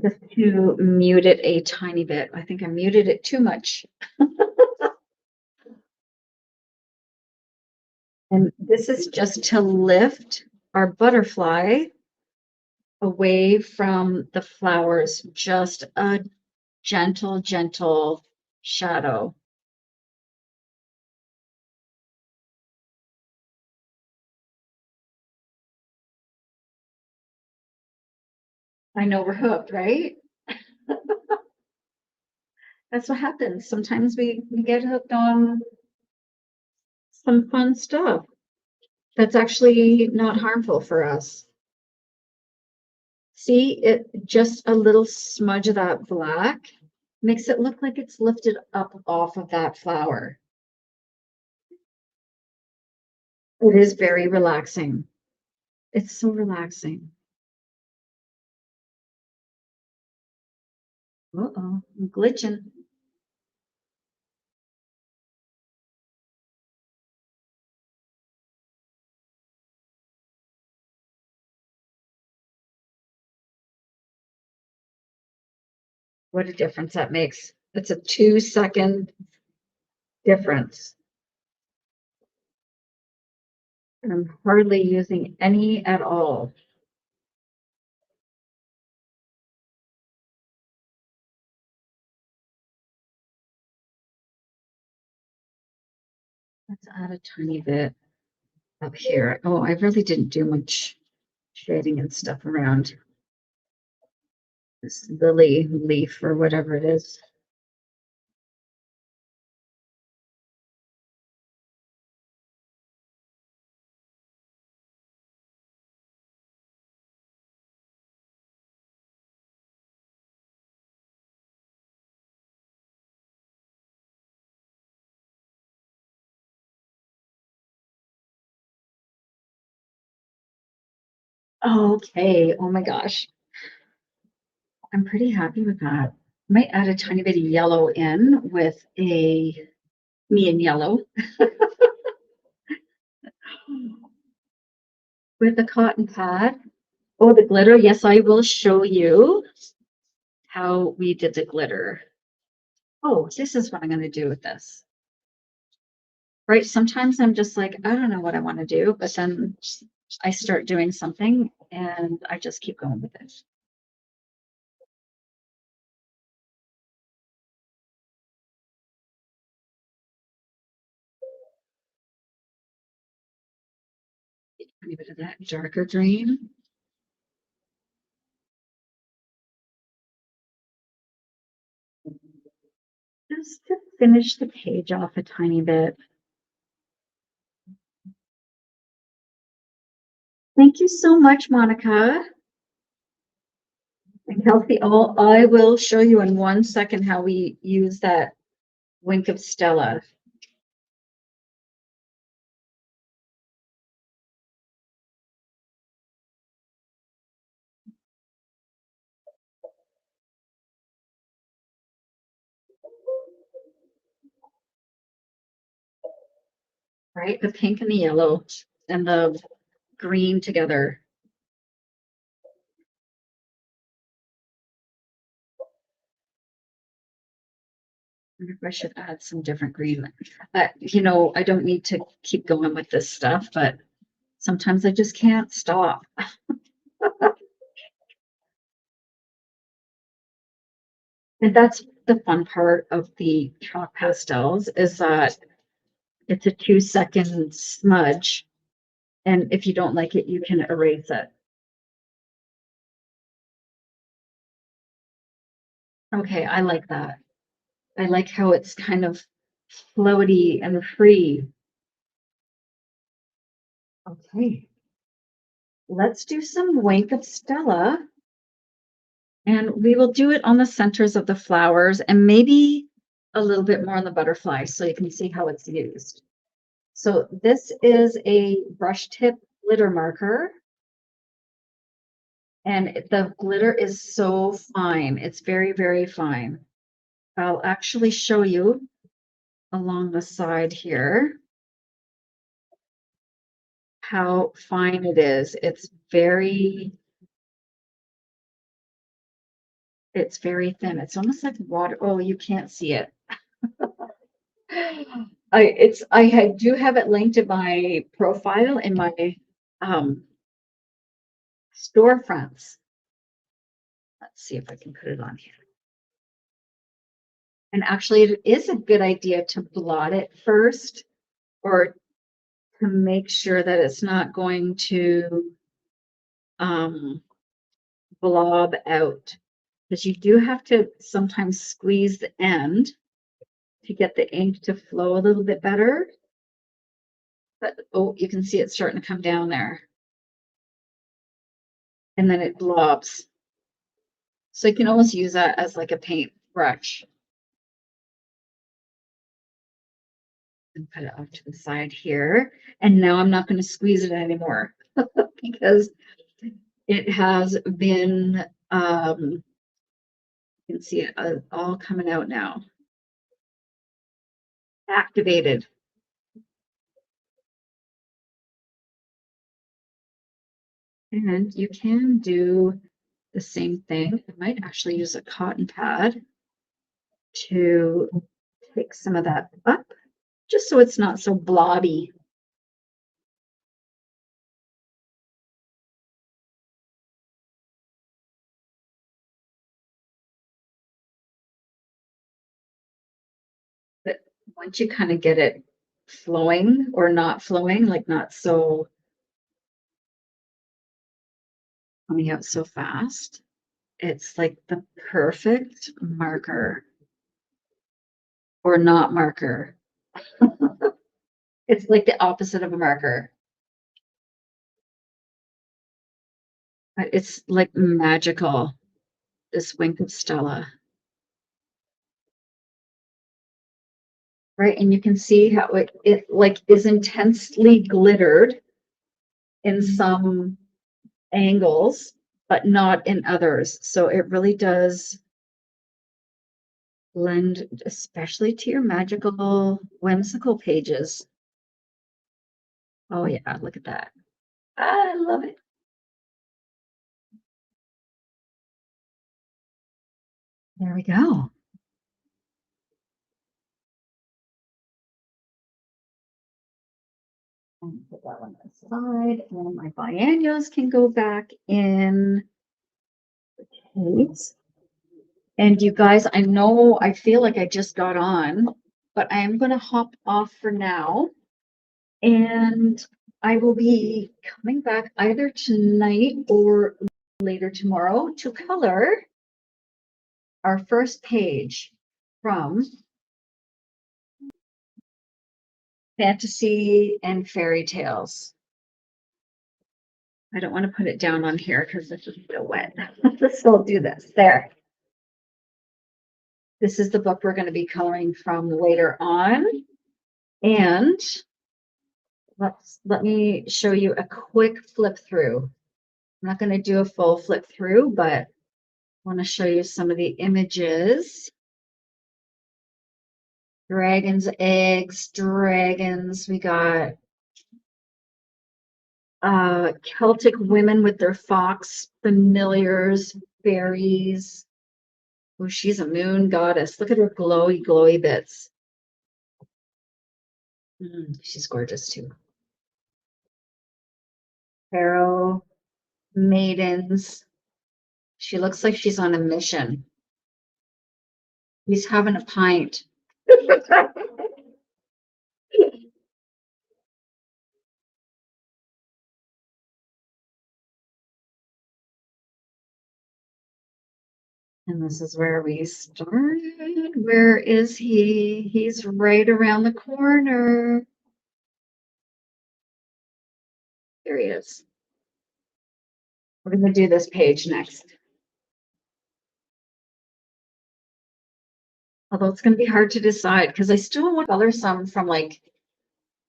S1: just to mute it a tiny bit. I think I muted it too much. And this is just to lift our butterfly away from the flowers, just a gentle, gentle shadow. I know we're hooked, right? That's what happens. Sometimes we get hooked on some fun stuff that's actually not harmful for us. See, it just a little smudge of that black makes it look like it's lifted up off of that flower. It is very relaxing. It's so relaxing. Uh-oh, I'm glitching. What a difference that makes. It's a 2-second difference. And I'm hardly using any at all. Let's add a tiny bit up here. Oh, I really didn't do much shading and stuff around this lily leaf or whatever it is. Okay. Oh my gosh. I'm pretty happy with that. Might add a tiny bit of yellow in with me in yellow with a cotton pad. Oh, the glitter. Yes, I will show you how we did the glitter. Oh, this is what I'm going to do with this. Right. Sometimes I'm just like, I don't know what I want to do, but then I start doing something and I just keep going with it. A bit of that darker green. Just to finish the page off a tiny bit. Thank you so much, Monica. And Kelsey, I will show you in 1 second how we use that wink of Stella. Right? The pink and the yellow and the green together. I wonder if I should add some different green. You know, I don't need to keep going with this stuff, but sometimes I just can't stop. And that's the fun part of the chalk pastels is that it's a 2-second smudge. And if you don't like it, you can erase it. Okay, I like that. I like how it's kind of floaty and free. Okay. Let's do some Wink of Stella. And we will do it on the centers of the flowers and maybe a little bit more on the butterfly so you can see how it's used. So this is a brush tip glitter marker. And the glitter is so fine. It's very, very fine. I'll actually show you along the side here how fine it is. It's very thin. It's almost like water. Oh, you can't see it. I do have it linked to my profile in my storefronts. Let's see if I can put it on here. And actually, it is a good idea to blot it first, or to make sure that it's not going to blob out, because you do have to sometimes squeeze the end to get the ink to flow a little bit better. But oh, you can see it starting to come down there. And then it blobs. So you can almost use that as like a paint brush. And put it off to the side here. And now I'm not going to squeeze it anymore because it has been, you can see it all coming out now. Activated. And you can do the same thing. I might actually use a cotton pad to take some of that up, just so it's not so blobby. But once you kind of get it flowing or not flowing, like not so coming out so fast, it's like the perfect marker or not marker. It's like the opposite of a marker. But it's like magical, this Wink of Stella. Right, and you can see how it like is intensely glittered in some angles, but not in others. So it really does lend, especially to your magical, whimsical pages. Oh yeah, look at that. I love it. There we go. And put that one aside, and my biennials can go back in the case. And you guys, I know I feel like I just got on, but I am going to hop off for now. And I will be coming back either tonight or later tomorrow to color our first page from Fantasy and Fairy Tales. I don't want to put it down on here because this is still wet. So I'll do this. There. This is the book we're going to be coloring from later on. And let me show you a quick flip through. I'm not going to do a full flip through, but I want to show you some of the images. Dragons, eggs, dragons. We got Celtic women with their fox familiars, fairies. Oh, she's a moon goddess. Look at her glowy, glowy bits. She's gorgeous too. Pharaoh, maidens. She looks like she's on a mission. He's having a pint. And this is where we started. Where is he? He's right around the corner. There he is. We're going to do this page next. Although it's going to be hard to decide because I still want to color some from like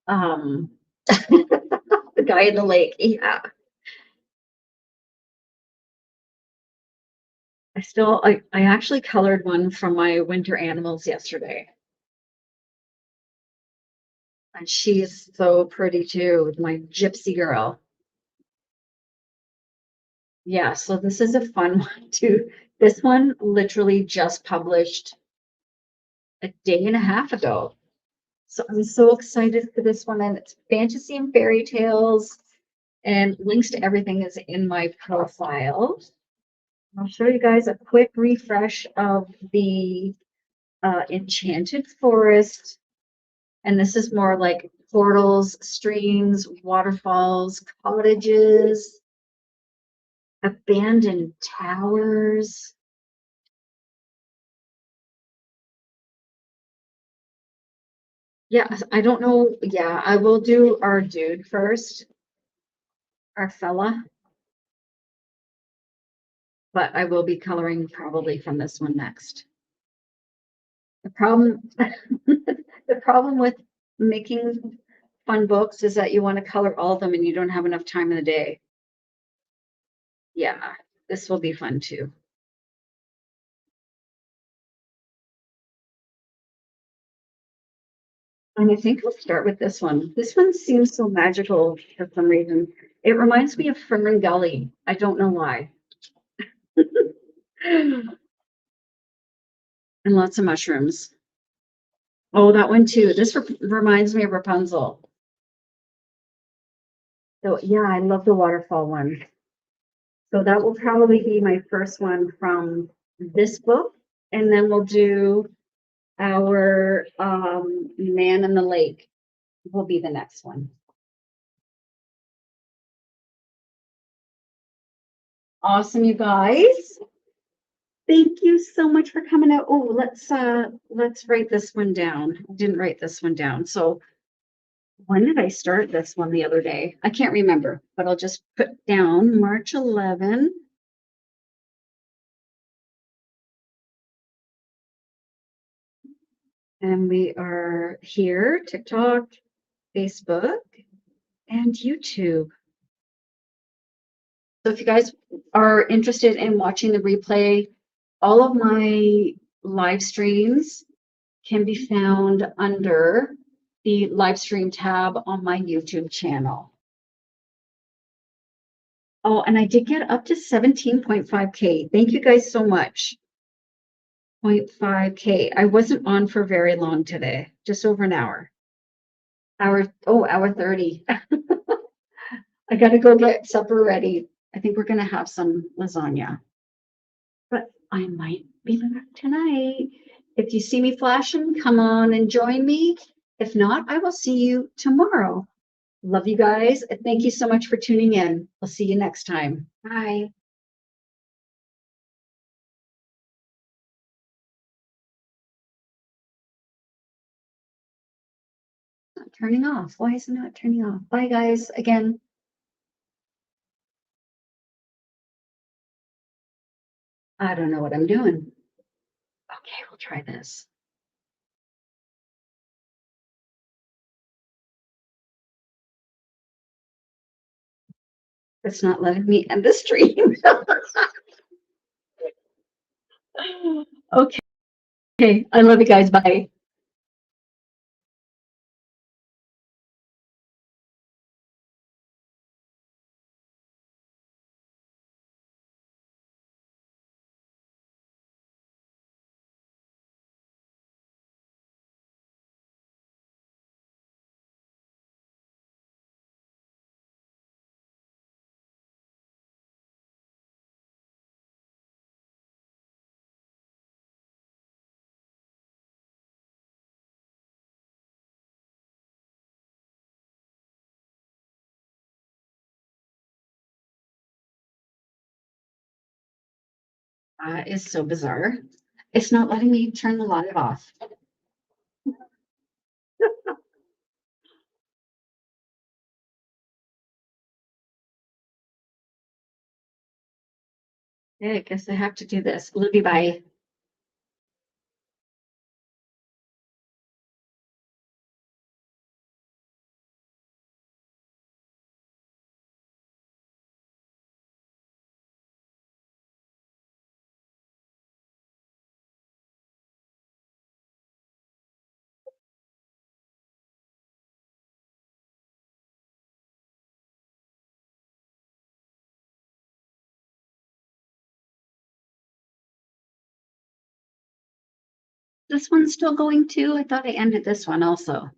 S1: the guy in the lake. Yeah. I actually colored one from my winter animals yesterday. And she is so pretty too, my gypsy girl. Yeah, so this is a fun one too. This one literally just published a day and a half ago. So I'm so excited for this one. And it's fantasy and fairy tales, and links to everything is in my profile. I'll show you guys a quick refresh of the Enchanted Forest. And this is more like portals, streams, waterfalls, cottages, abandoned towers. Yeah, I don't know. Yeah, I will do our dude first, our fella, but I will be coloring probably from this one next. The problem, the problem with making fun books is that you want to color all of them and you don't have enough time in the day. Yeah, this will be fun too. And I think I'll start with this one. This one seems so magical for some reason. It reminds me of Fern Gully. I don't know why. And lots of mushrooms. Oh, that one too. This reminds me of Rapunzel. So yeah, I love the waterfall one. So that will probably be my first one from this book. And then we'll do our Man in the Lake will be the next one. Awesome, you guys. Thank you so much for coming out. Oh, let's write this one down. I didn't write this one down. So when did I start this one the other day? I can't remember, but I'll just put down March 11. And we are here, TikTok, Facebook, and YouTube. So if you guys are interested in watching the replay, all of my live streams can be found under the live stream tab on my YouTube channel. Oh, and I did get up to 17.5K. Thank you guys so much. 0.5K. I wasn't on for very long today, just over an hour. Hour 30. I gotta go get supper ready. I think we're gonna have some lasagna. But I might be back tonight. If you see me flashing, come on and join me. If not, I will see you tomorrow. Love you guys. Thank you so much for tuning in. I'll see you next time. Bye. Not turning off. Why is it not turning off? Bye, guys. Again. I don't know what I'm doing. Okay, we'll try this. It's not letting me end the stream. Okay. Okay. I love you guys. Bye. Is so bizarre. It's not letting me turn the live off. Yeah, I guess I have to do this. Love you. Bye. This one's still going too? I thought I ended this one also.